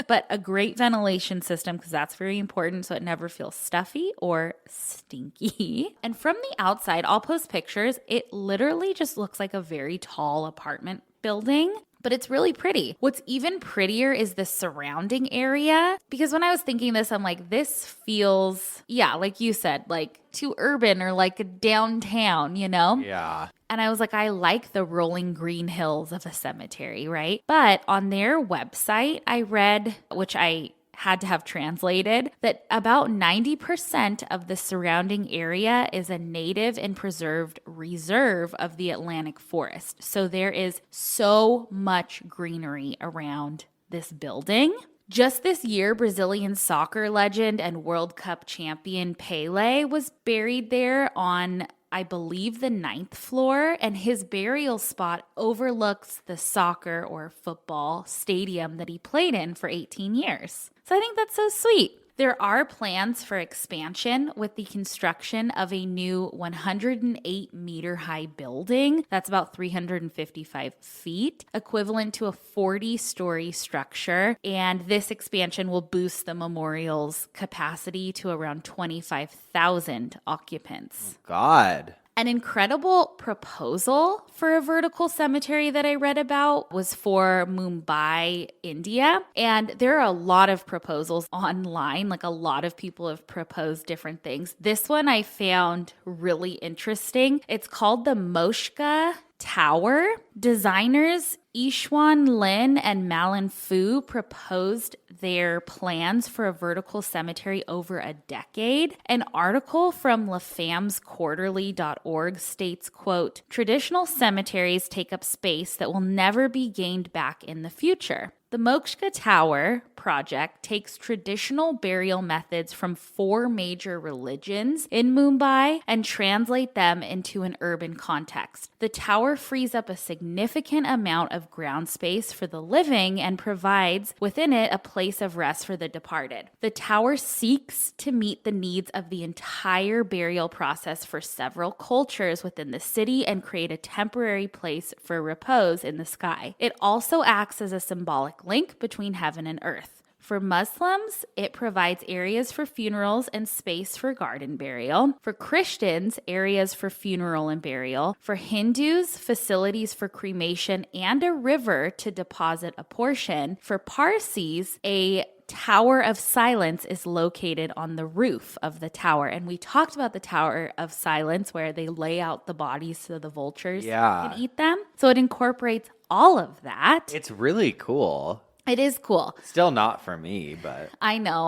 But a great ventilation system because that's very important so it never feels stuffy or stinky. And from the outside, I'll post pictures. It literally just looks like a very tall apartment building. But it's really pretty. What's even prettier is the surrounding area. Because when I was thinking this, I'm like, this feels, like you said, like too urban or like a downtown, Yeah. And I was like, I like the rolling green hills of a cemetery, right? But on their website, I read, which I had to have translated, that about 90% of the surrounding area is a native and preserved reserve of the Atlantic forest. So there is so much greenery around this building. Just this year, Brazilian soccer legend and World Cup champion Pele was buried there on, I believe, the 9th floor, and his burial spot overlooks the soccer or football stadium that he played in for 18 years. So I think that's so sweet. There are plans for expansion with the construction of a new 108-meter-high building. That's about 355 feet, equivalent to a 40-story structure. And this expansion will boost the memorial's capacity to around 25,000 occupants. God. An incredible proposal for a vertical cemetery that I read about was for Mumbai, India. And there are a lot of proposals online. Like a lot of people have proposed different things. This one I found really interesting. It's called the Moshka tower. Designers Yishuan Lin and Malin Fu proposed their plans for a vertical cemetery over a decade. An article from lafemmesquarterly.org states, quote, traditional cemeteries take up space that will never be gained back in the future. The Mokshka Tower project takes traditional burial methods from 4 major religions in Mumbai and translate them into an urban context. The tower frees up a significant amount of ground space for the living and provides within it a place of rest for the departed. The tower seeks to meet the needs of the entire burial process for several cultures within the city and create a temporary place for repose in the sky. It also acts as a symbolic link between heaven and earth. For Muslims, it provides areas for funerals and space for garden burial. For Christians, areas for funeral and burial. For Hindus, facilities for cremation and a river to deposit a portion. For Parsis, a Tower of Silence is located on the roof of the tower. And we talked about the Tower of Silence where they lay out the bodies so the vultures can eat them. So it incorporates all of that. It's really cool. It is cool. Still not for me, but... I know.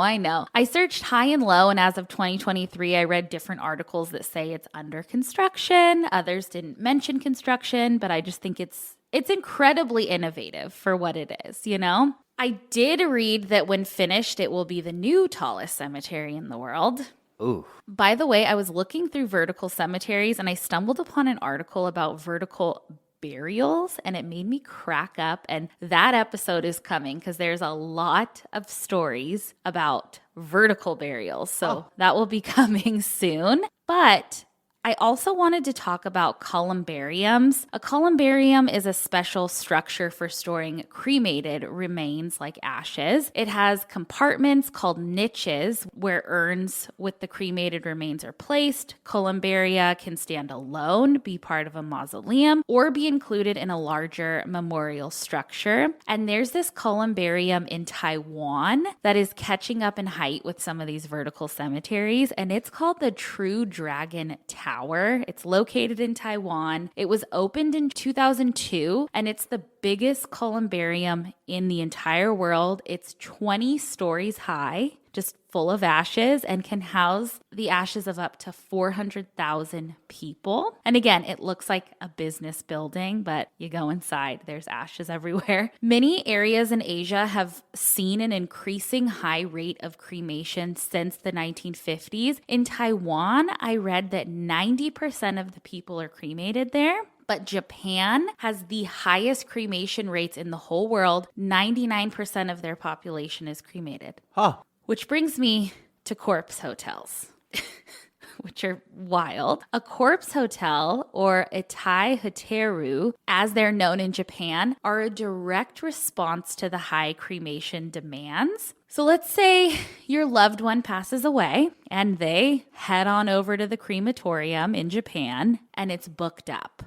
I searched high and low, and as of 2023, I read different articles that say it's under construction. Others didn't mention construction, but I just think it's incredibly innovative for what it is, you know? I did read that when finished, it will be the new tallest cemetery in the world. Ooh. By the way, I was looking through vertical cemeteries, and I stumbled upon an article about vertical burials, and it made me crack up. And that episode is coming because there's a lot of stories about vertical burials. So that will be coming soon. But I also wanted to talk about columbariums. A columbarium is a special structure for storing cremated remains like ashes. It has compartments called niches where urns with the cremated remains are placed. Columbaria can stand alone, be part of a mausoleum, or be included in a larger memorial structure. And there's this columbarium in Taiwan that is catching up in height with some of these vertical cemeteries, and it's called the True Dragon Tower. It's located in Taiwan. It was opened in 2002, and it's the biggest columbarium in the entire world. It's 20 stories high, just full of ashes, and can house the ashes of up to 400,000 people. And again, it looks like a business building, but you go inside, there's ashes everywhere. Many areas in Asia have seen an increasing high rate of cremation since the 1950s. In Taiwan, I read that 90% of the people are cremated there. But Japan has the highest cremation rates in the whole world. 99% of their population is cremated. Which brings me to corpse hotels, which are wild. A corpse hotel, or itai hoteru, as they're known in Japan, are a direct response to the high cremation demands. So let's say your loved one passes away and they head on over to the crematorium in Japan and it's booked up.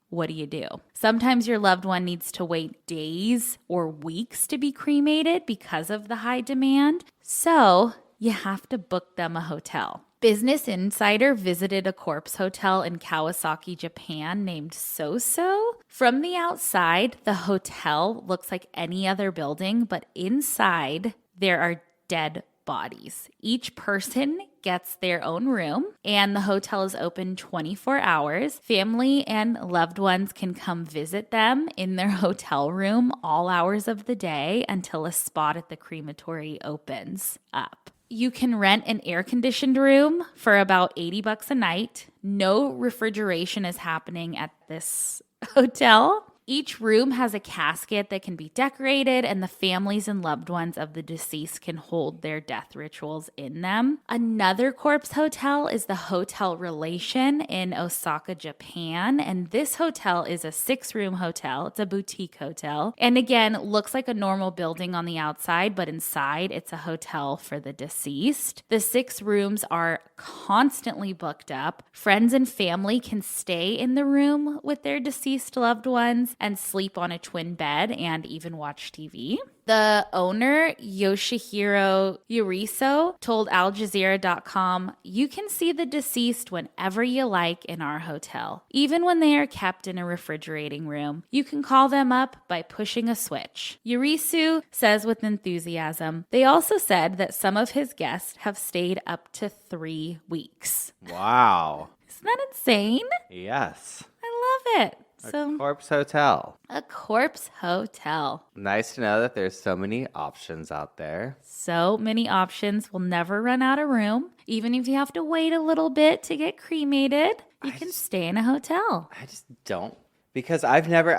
What do? Sometimes your loved one needs to wait days or weeks to be cremated because of the high demand. So you have to book them a hotel. Business Insider visited a corpse hotel in Kawasaki, Japan named Soso. From the outside, the hotel looks like any other building, but inside there are dead bodies. Each person gets their own room, and the hotel is open 24 hours. Family and loved ones can come visit them in their hotel room all hours of the day until a spot at the crematory opens up. You can rent an air-conditioned room for about $80 a night. No refrigeration is happening at this hotel. Each room has a casket that can be decorated, and the families and loved ones of the deceased can hold their death rituals in them. Another corpse hotel is the Hotel Relation in Osaka, Japan, and this hotel is a 6-room hotel. It's a boutique hotel, and again, looks like a normal building on the outside, but inside it's a hotel for the deceased. The 6 rooms are constantly booked up. Friends and family can stay in the room with their deceased loved ones. and sleep on a twin bed and even watch TV. The owner, Yoshihiro Yuriso, told AlJazeera.com, "You can see the deceased whenever you like in our hotel, even when they are kept in a refrigerating room. You can call them up by pushing a switch." Yurisu says with enthusiasm, they also said that some of his guests have stayed up to 3 weeks. Wow. Isn't that insane? Yes. I love it. A corpse hotel. A corpse hotel. Nice to know that there's so many options out there. So many options. We'll never run out of room. Even if you have to wait a little bit to get cremated, you can stay in a hotel. I just don't. Because I've never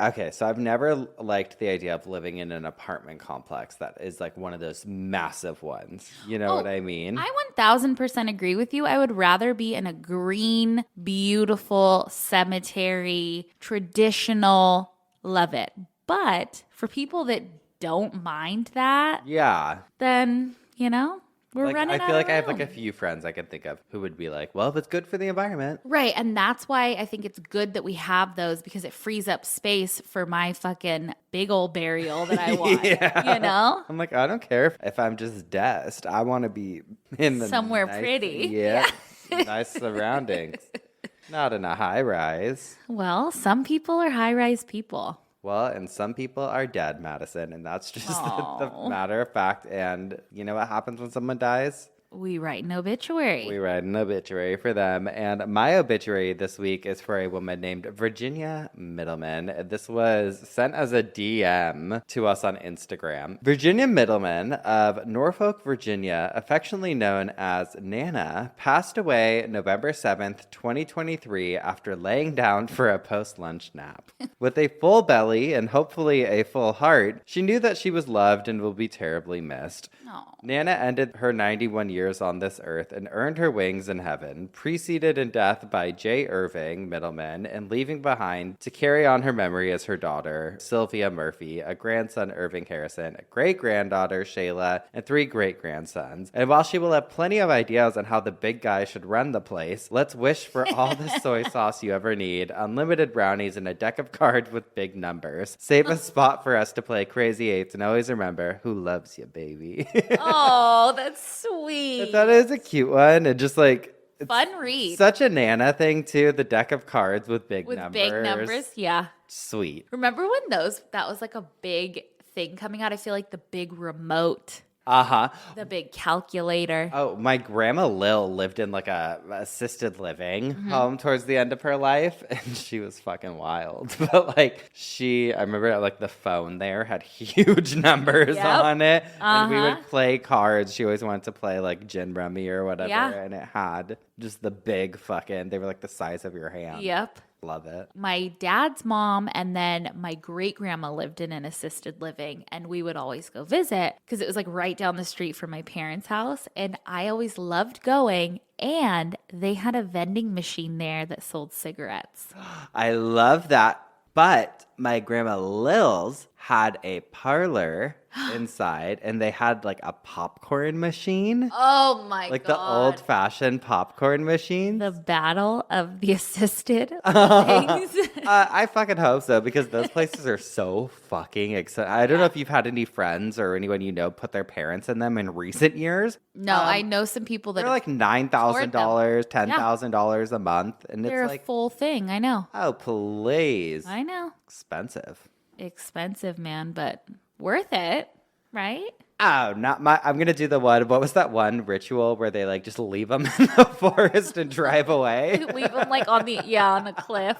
liked the idea of living in an apartment complex that is like one of those massive ones. You know what I mean? I 1000% agree with you. I would rather be in a green, beautiful cemetery, traditional, love it. But for people that don't mind that, Yeah. then, we're running out of I feel like I have room. like a few friends I can think of who would be like, well, if it's good for the environment. Right. And that's why I think it's good that we have those, because it frees up space for my fucking big old burial that I want. Yeah. I'm like, I don't care if I'm just dust. I want to be in the somewhere nice, pretty. Yeah. Nice surroundings. Not in a high rise. Well, some people are high rise people. Well, and some people are dead, Madison, and that's just the matter of fact. And you know what happens when someone dies? We write an obituary. We write an obituary for them. And my obituary this week is for a woman named Virginia Middleman. This was sent as a DM to us on Instagram. Virginia Middleman of Norfolk, Virginia, affectionately known as Nana, passed away November 7th, 2023, after laying down for a post-lunch nap. With a full belly and hopefully a full heart, she knew that she was loved and will be terribly missed. Aw. Nana ended her 91 years on this earth and earned her wings in heaven, preceded in death by J. Irving Middleman, and leaving behind to carry on her memory as her daughter, Sylvia Murphy, a grandson, Irving Harrison, a great-granddaughter, Shayla, and 3 great-grandsons. And while she will have plenty of ideas on how the big guy should run the place, let's wish for all the soy sauce you ever need, unlimited brownies, and a deck of cards with big numbers. Save a spot for us to play Crazy Eights, and always remember, who loves you, baby? Oh, that's sweet. That is a cute one. And just like, it's fun read. such a Nana thing too. The deck of cards with big numbers. Big numbers, yeah. Sweet. Remember when that was like a big thing coming out? I feel like the big remote, Uh-huh. the big calculator. Oh, my grandma Lil lived in like a assisted living home towards the end of her life, and she was fucking wild. But like I remember like the phone there had huge numbers on it, and we would play cards. She always wanted to play like gin rummy or whatever, and it had just the big fucking. They were like the size of your hand. Yep. Love it. My dad's mom and then my great grandma lived in an assisted living, and we would always go visit because it was like right down the street from my parents' house. And I always loved going, and they had a vending machine there that sold cigarettes. I love that. But my grandma Lil's had a parlor inside, and they had like a popcorn machine. Oh my God. Like the old-fashioned popcorn machines. The battle of the assisted things. I fucking hope so, because those places are so fucking exciting. I don't know if you've had any friends or anyone you know put their parents in them in recent years. No, I know some people that they're like $9,000, $10,000 a month, and they're it's a like full thing. I know. Oh, please. I know. Expensive, man, but worth it, right? Oh, I'm gonna do the one. What was that one ritual where they like just leave them in the forest and drive away? Leave them like on the cliff.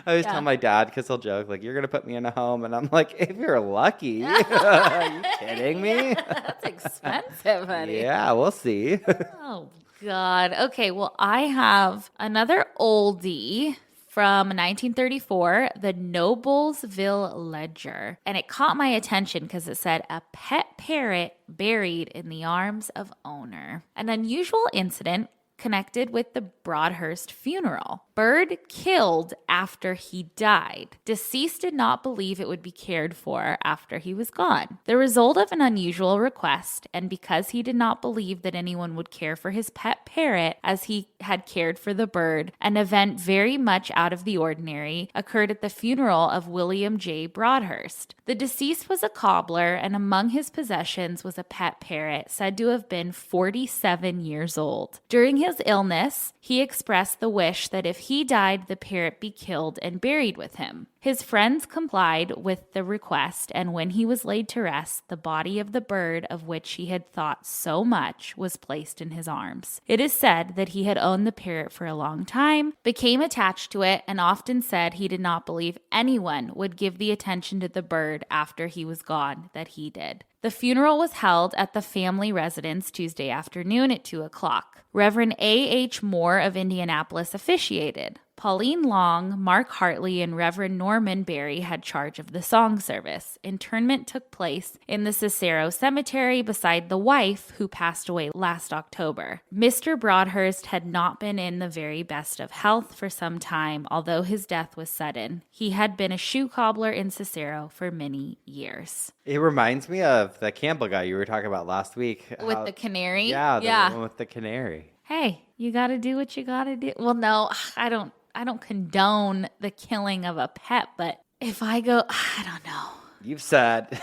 I always tell my dad, because he'll joke like, "You're gonna put me in a home," and I'm like, "If you're lucky." Are you kidding me? That's expensive, honey. Yeah, we'll see. Oh God. Okay, well, I have another oldie from 1934, the Noblesville Ledger. And it caught my attention because it said, "A pet parrot buried in the arms of owner." An unusual incident connected with the Broadhurst funeral. Bird killed after he died. Deceased did not believe it would be cared for after he was gone. The result of an unusual request, and because he did not believe that anyone would care for his pet parrot as he had cared for the bird, an event very much out of the ordinary occurred at the funeral of William J. Broadhurst. The deceased was a cobbler, and among his possessions was a pet parrot said to have been 47 years old. During his illness, he expressed the wish that if he died, the parrot be killed and buried with him. His friends complied with the request, and when he was laid to rest, the body of the bird of which he had thought so much was placed in his arms. It is said that he had owned the parrot for a long time, became attached to it, and often said he did not believe anyone would give the attention to the bird after he was gone that he did. The funeral was held at the family residence Tuesday afternoon at 2 o'clock. Reverend A.H. Moore of Indianapolis officiated. Pauline Long, Mark Hartley, and Reverend Norman Berry had charge of the song service. Interment took place in the Cicero Cemetery beside the wife who passed away last October. Mr. Broadhurst had not been in the very best of health for some time, although his death was sudden. He had been a shoe cobbler in Cicero for many years. It reminds me of the Campbell guy you were talking about last week. With the canary? Yeah, the one with the canary. Hey, you gotta do what you gotta do. Well, no, I don't condone the killing of a pet, but if I go, I don't know. You've said,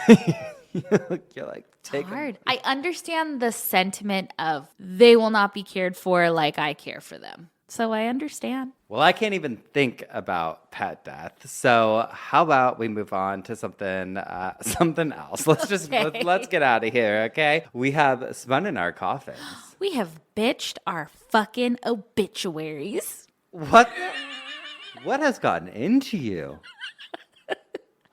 you're like, take hard. I understand the sentiment of they will not be cared for like I care for them. So I understand. Well, I can't even think about pet death. So how about we move on to something else? Let's just let's get out of here, okay? We have spun in our coffins. We have bitched our fucking obituaries. What has gotten into you?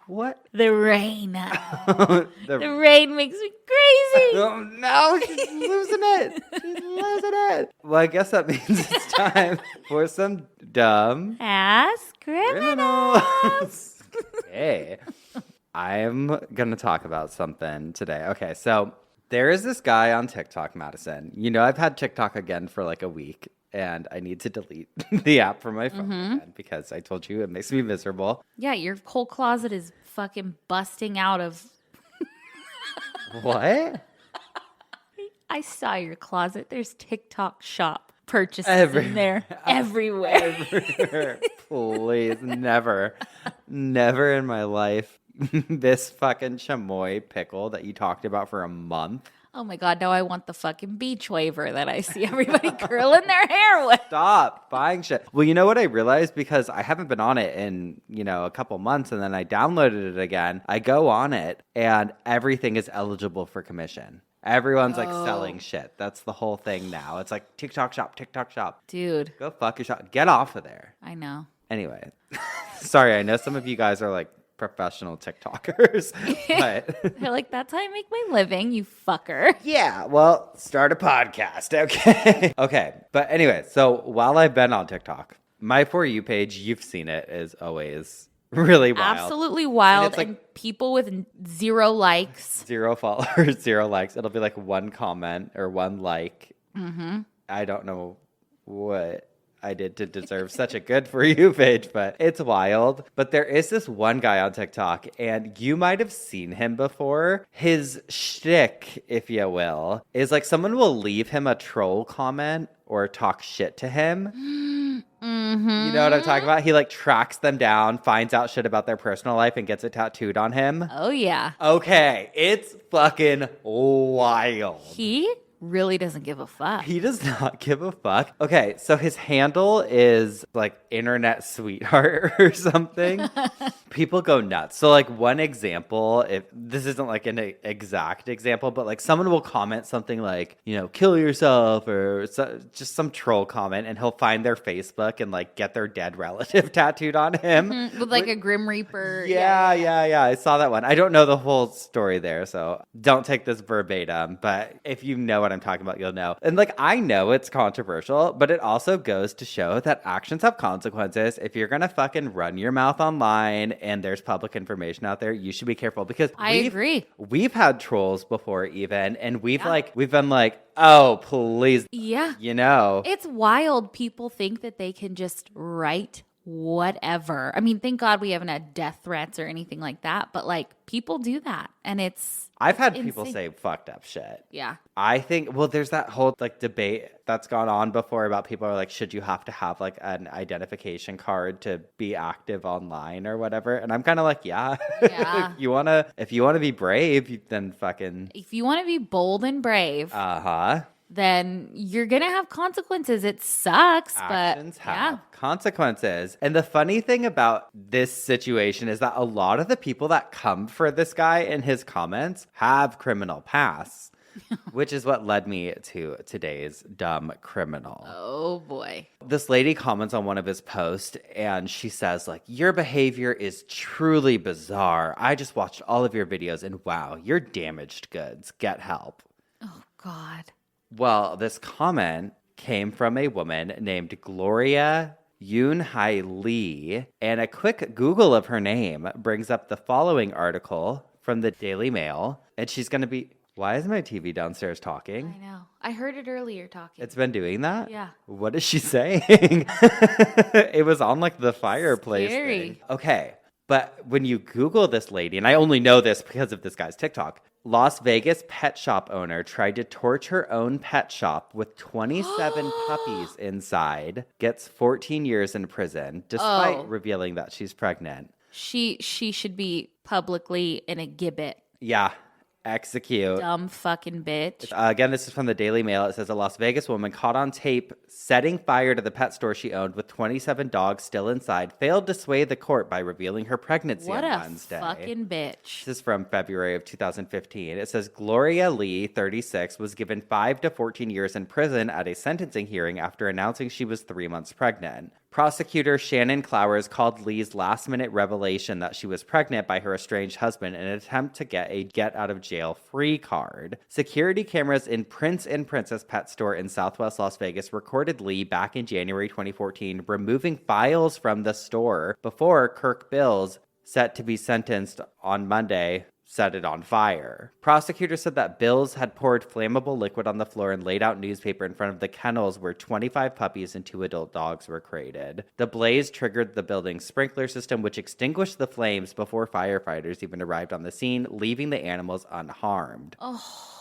What? The rain. The rain makes me crazy. Oh, no, she's losing it. She's losing it. Well, I guess that means it's time for some dumb ass criminals. Okay. I'm going to talk about something today. Okay, so there is this guy on TikTok, Madison. You know, I've had TikTok again for like a week. And I need to delete the app from my phone again because I told you it makes me miserable. Yeah, your whole closet is fucking busting out of... What? I saw your closet. There's TikTok shop purchases in there everywhere. Please, never in my life. This fucking chamoy pickle that you talked about for a month. Oh my God, now I want the fucking beach waiver that I see everybody curling their hair with. Stop buying shit. Well, you know what I realized? Because I haven't been on it in, a couple months, and then I downloaded it again. I go on it, and everything is eligible for commission. Everyone's like selling shit. That's the whole thing now. It's like TikTok shop. Dude. Go fuck your shop. Get off of there. I know. Anyway. Sorry, I know some of you guys are like professional TikTokers, but they're like, that's how I make my living, you fucker. Yeah, well, start a podcast, okay? Okay, but anyway, so while I've been on TikTok, my For You page, you've seen it, is always really wild. Absolutely wild, and people with 0 likes. 0 followers, 0 likes. It'll be like 1 comment or 1 like. Mm-hmm. I don't know what I did to deserve such a good For You page, but it's wild. But there is this one guy on TikTok, and you might have seen him before. His shtick, if you will, is like someone will leave him a troll comment or talk shit to him. Mm-hmm. You know what I'm talking about? He like tracks them down, finds out shit about their personal life, and gets it tattooed on him. Oh, yeah. Okay, it's fucking wild. He really doesn't give a fuck. He does not give a fuck. Okay, so his handle is like internet sweetheart or something. People go nuts. So like one example, if this isn't like an exact example, but like someone will comment something like, kill yourself or just some troll comment, and he'll find their Facebook and like get their dead relative tattooed on him. Mm-hmm. With like a Grim Reaper. Yeah. I saw that one. I don't know the whole story there, so don't take this verbatim, but if you know what I'm talking about, you'll know. And like, I know it's controversial, but it also goes to show that actions have consequences. If you're going to fucking run your mouth online and there's public information out there, you should be careful, because I agree. We've had trolls before even, and we've been like, oh, please. Yeah. You know. It's wild. People think that they can just write whatever. I mean, thank God we haven't had death threats or anything like that, but like people do that, and I've had people say fucked up shit. Yeah. I think, well, there's that whole like debate that's gone on before about people are like, should you have to have like an identification card to be active online or whatever? And I'm kind of like, yeah. Yeah. if you want to be brave, then fucking. If you want to be bold and brave, then you're going to have consequences. It sucks, Actions but have consequences. And the funny thing about this situation is that a lot of the people that come for this guy and his comments have criminal pasts, which is what led me to today's dumb criminal. Oh boy. This lady comments on one of his posts and she says like, your behavior is truly bizarre. I just watched all of your videos and wow, you're damaged goods. Get help. Oh God. Well, this comment came from a woman named Gloria Yoon-Hai Lee, and a quick Google of her name brings up the following article from the Daily Mail, and she's going to be... Why is my TV downstairs talking? I know. I heard it earlier talking. It's been doing that? Yeah. What is she saying? It was on like the fireplace thing. Okay. But when you Google this lady, and I only know this because of this guy's TikTok, Las Vegas pet shop owner tried to torch her own pet shop with 27 puppies inside, gets 14 years in prison, despite revealing that she's pregnant. She should be publicly in a gibbet. Yeah. Execute. Dumb fucking bitch. Again, this is from the Daily Mail. It says a Las Vegas woman caught on tape setting fire to the pet store she owned with 27 dogs still inside failed to sway the court by revealing her pregnancy on Wednesday. What a fucking bitch. This is from February of 2015. It says Gloria Lee, 36, was given 5 to 14 years in prison at a sentencing hearing after announcing she was 3 months pregnant. Prosecutor Shannon Clowers called Lee's last-minute revelation that she was pregnant by her estranged husband in an attempt to get a get-out-of-jail-free card. Security cameras in Prince and Princess Pet Store in Southwest Las Vegas recorded Lee back in January 2014 removing files from the store before Kirk Bills, set to be sentenced on Monday, set it on fire. Prosecutors said that Bills had poured flammable liquid on the floor and laid out newspaper in front of the kennels where 25 puppies and 2 adult dogs were crated. The blaze triggered the building's sprinkler system, which extinguished the flames before firefighters even arrived on the scene, leaving the animals unharmed.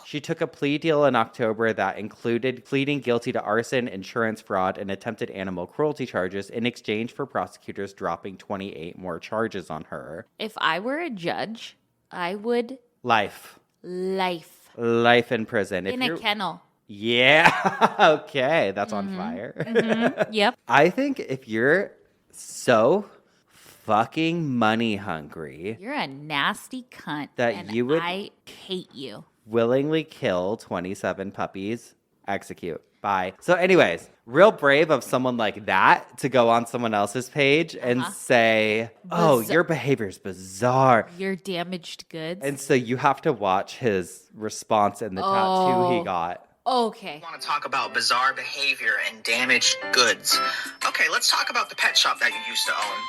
She took a plea deal in October that included pleading guilty to arson, insurance fraud, and attempted animal cruelty charges in exchange for prosecutors dropping 28 more charges on her. If I were a judge, I would... Life in prison. In a kennel. Yeah. Okay. That's on fire. Mm-hmm. Yep. I think if you're so fucking money hungry... You're a nasty cunt. That you would... I hate you. Willingly kill 27 puppies. Execute. Bye. So anyways, real brave of someone like that to go on someone else's page and say, oh, your behavior is bizarre. You're damaged goods. And so you have to watch his response and the tattoo he got. Okay. I want to talk about bizarre behavior and damaged goods. Okay, let's talk about the pet shop that you used to own.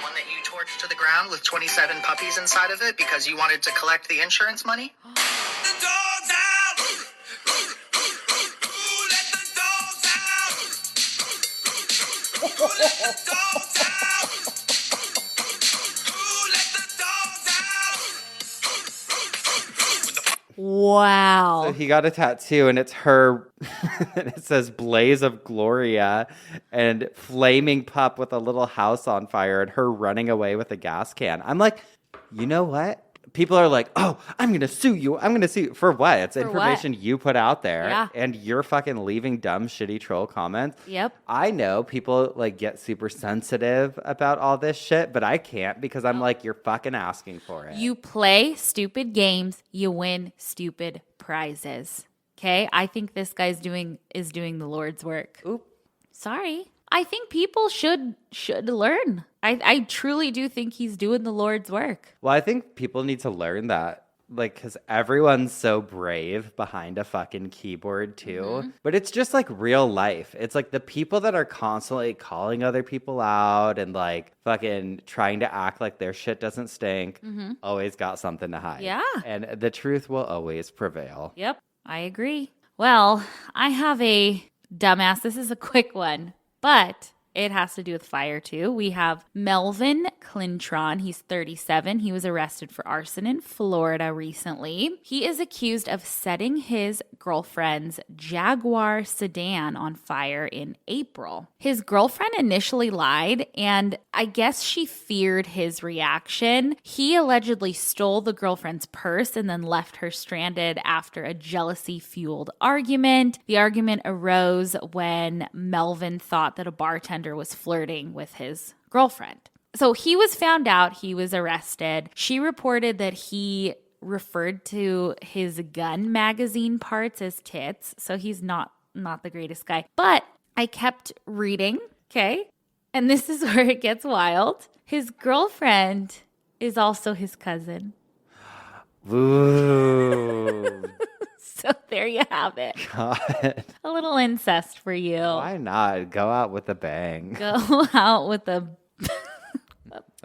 One that you torched to the ground with 27 puppies inside of it because you wanted to collect the insurance money? The dogs out! Who let the dogs out? Who let the dogs out? Who let the dogs out? Wow. So he got a tattoo and it's her, and it says Blaze of Gloria and flaming pup with a little house on fire and her running away with a gas can. I'm like, you know what? People are like, oh, I'm going to sue you. I'm going to sue you. For what? It's information you put out there. Yeah. And you're fucking leaving dumb, shitty troll comments. Yep. I know people like get super sensitive about all this shit, but I can't because I'm like, you're fucking asking for it. You play stupid games, you win stupid prizes. Okay? I think this guy's doing the Lord's work. Oop. Sorry. I think people should learn. I truly do think he's doing the Lord's work. Well, I think people need to learn that like, because everyone's so brave behind a fucking keyboard too. But it's just like real life. It's like the people that are constantly calling other people out and like fucking trying to act like their shit doesn't stink always got something to hide. Yeah. And the truth will always prevail. Yep, I agree. Well, I have a dumbass. This is a quick one, but it has to do with fire too. We have Melvin Clintron. He's 37. He was arrested for arson in Florida recently. He is accused of setting his girlfriend's Jaguar sedan on fire in April. His girlfriend initially lied, and I guess she feared his reaction. He allegedly stole the girlfriend's purse and then left her stranded after a jealousy-fueled argument. The argument arose when Melvin thought that a bartender was flirting with his girlfriend. So he was found out, he was arrested. She reported that he referred to his gun magazine parts as tits, so he's not the greatest guy. But I kept reading, okay? And this is where it gets wild. His girlfriend is also his cousin. Ooh. So there you have it. God. A little incest for you. Why not? Go out with a bang. Go out with a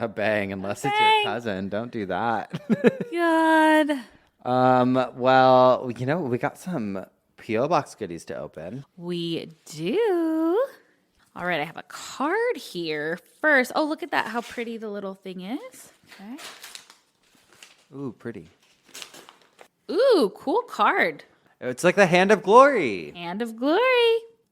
bang, unless it's bang. your cousin. Don't do that. God. Well, you know, we got some P.O. Box goodies to open. We do. All right, I have a card here. First, oh, look at that, how pretty the little thing is. Okay. Ooh, pretty. Ooh, cool card. It's like the Hand of Glory. Hand of Glory.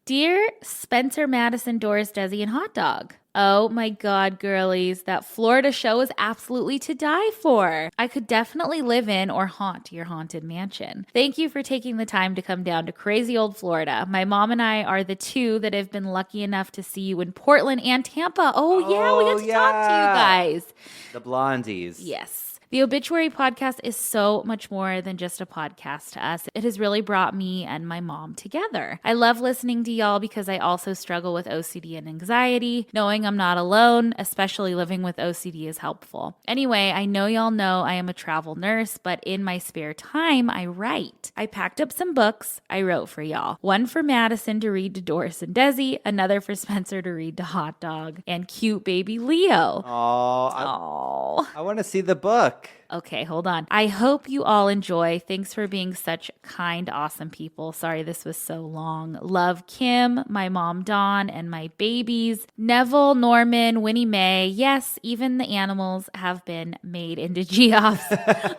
Dear Spencer, Madison, Doris, Desi, and Hot Dog. Oh my God, girlies. That Florida show is absolutely to die for. I could definitely live in or haunt your haunted mansion. Thank you for taking the time to come down to crazy old Florida. My mom and I are the two that have been lucky enough to see you in Portland and Tampa. Oh yeah, we got to talk to you guys. The Blondies. Yes. The Obituary podcast is so much more than just a podcast to us. It has really brought me and my mom together. I love listening to y'all because I also struggle with OCD and anxiety. Knowing I'm not alone, especially living with OCD, is helpful. Anyway, I know y'all know I am a travel nurse, but in my spare time, I write. I packed up some books I wrote for y'all. One for Madison to read to Doris and Desi, another for Spencer to read to Hot Dog, and cute baby Leo. Oh, I want to see the book. Okay, hold on. I hope you all enjoy. Thanks for being such kind, awesome people. Sorry this was so long. Love, Kim, my mom Dawn, and my babies. Neville, Winnie Mae. Yes, even the animals have been made into geoffs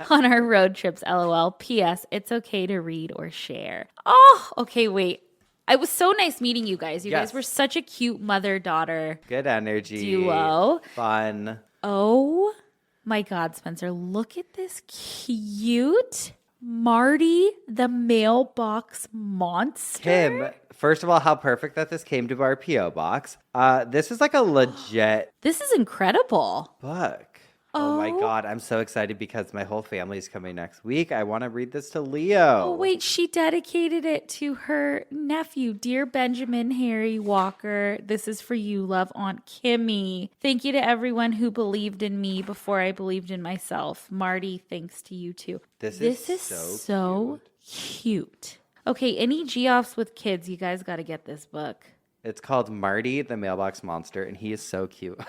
on our road trips, LOL. P.S. It's okay to read or share. Oh, okay, wait. It was so nice meeting you guys. You guys were such a cute mother-daughter. Good energy. Duo. Fun. Oh my God, Spencer, look at this cute Marty the mailbox monster. Kim, first of all, how perfect that this came to our P.O. box. This is like a legit This is incredible. book. Oh my God, I'm so excited because my whole family is coming next week. I want to read this to Leo. Oh, wait, she dedicated it to her nephew. Dear Benjamin Harry Walker, this is for you, love, Aunt Kimmy. Thank you to everyone who believed in me before I believed in myself. Marty, thanks to you too. This is so cute. Okay, any geoffs with kids, you guys got to get this book. It's called Marty the Mailbox Monster, and he is so cute.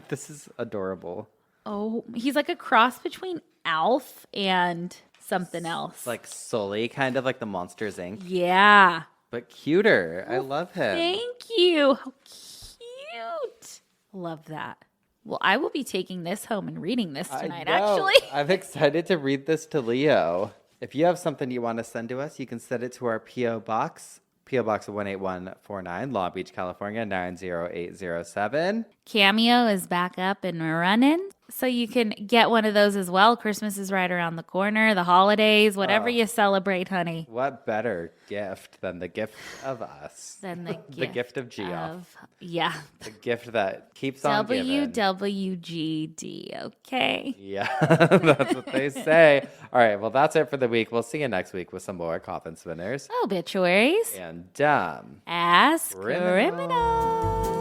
This is adorable. Oh, he's like a cross between Alf and something else. Like Sully, kind of like the Monsters, Inc. Yeah. But cuter. I love him. Thank you. How cute. Love that. Well, I will be taking this home and reading this tonight, actually. I'm excited to read this to Leo. If you have something you want to send to us, you can send it to our P.O. Box. P.O. Box 18149, Long Beach, California, 90807. Cameo is back up and running, so you can get one of those as well. Christmas is right around the corner, the holidays, whatever you celebrate, honey. What better gift than the gift of us? Than the gift, the gift of Geoff. Yeah. The gift that keeps on giving. WWGD, okay? Yeah, that's what they say. All right, well, that's it for the week. We'll see you next week with some more coffin spinners. Obituaries. And dumb. Ass Criminal. criminal.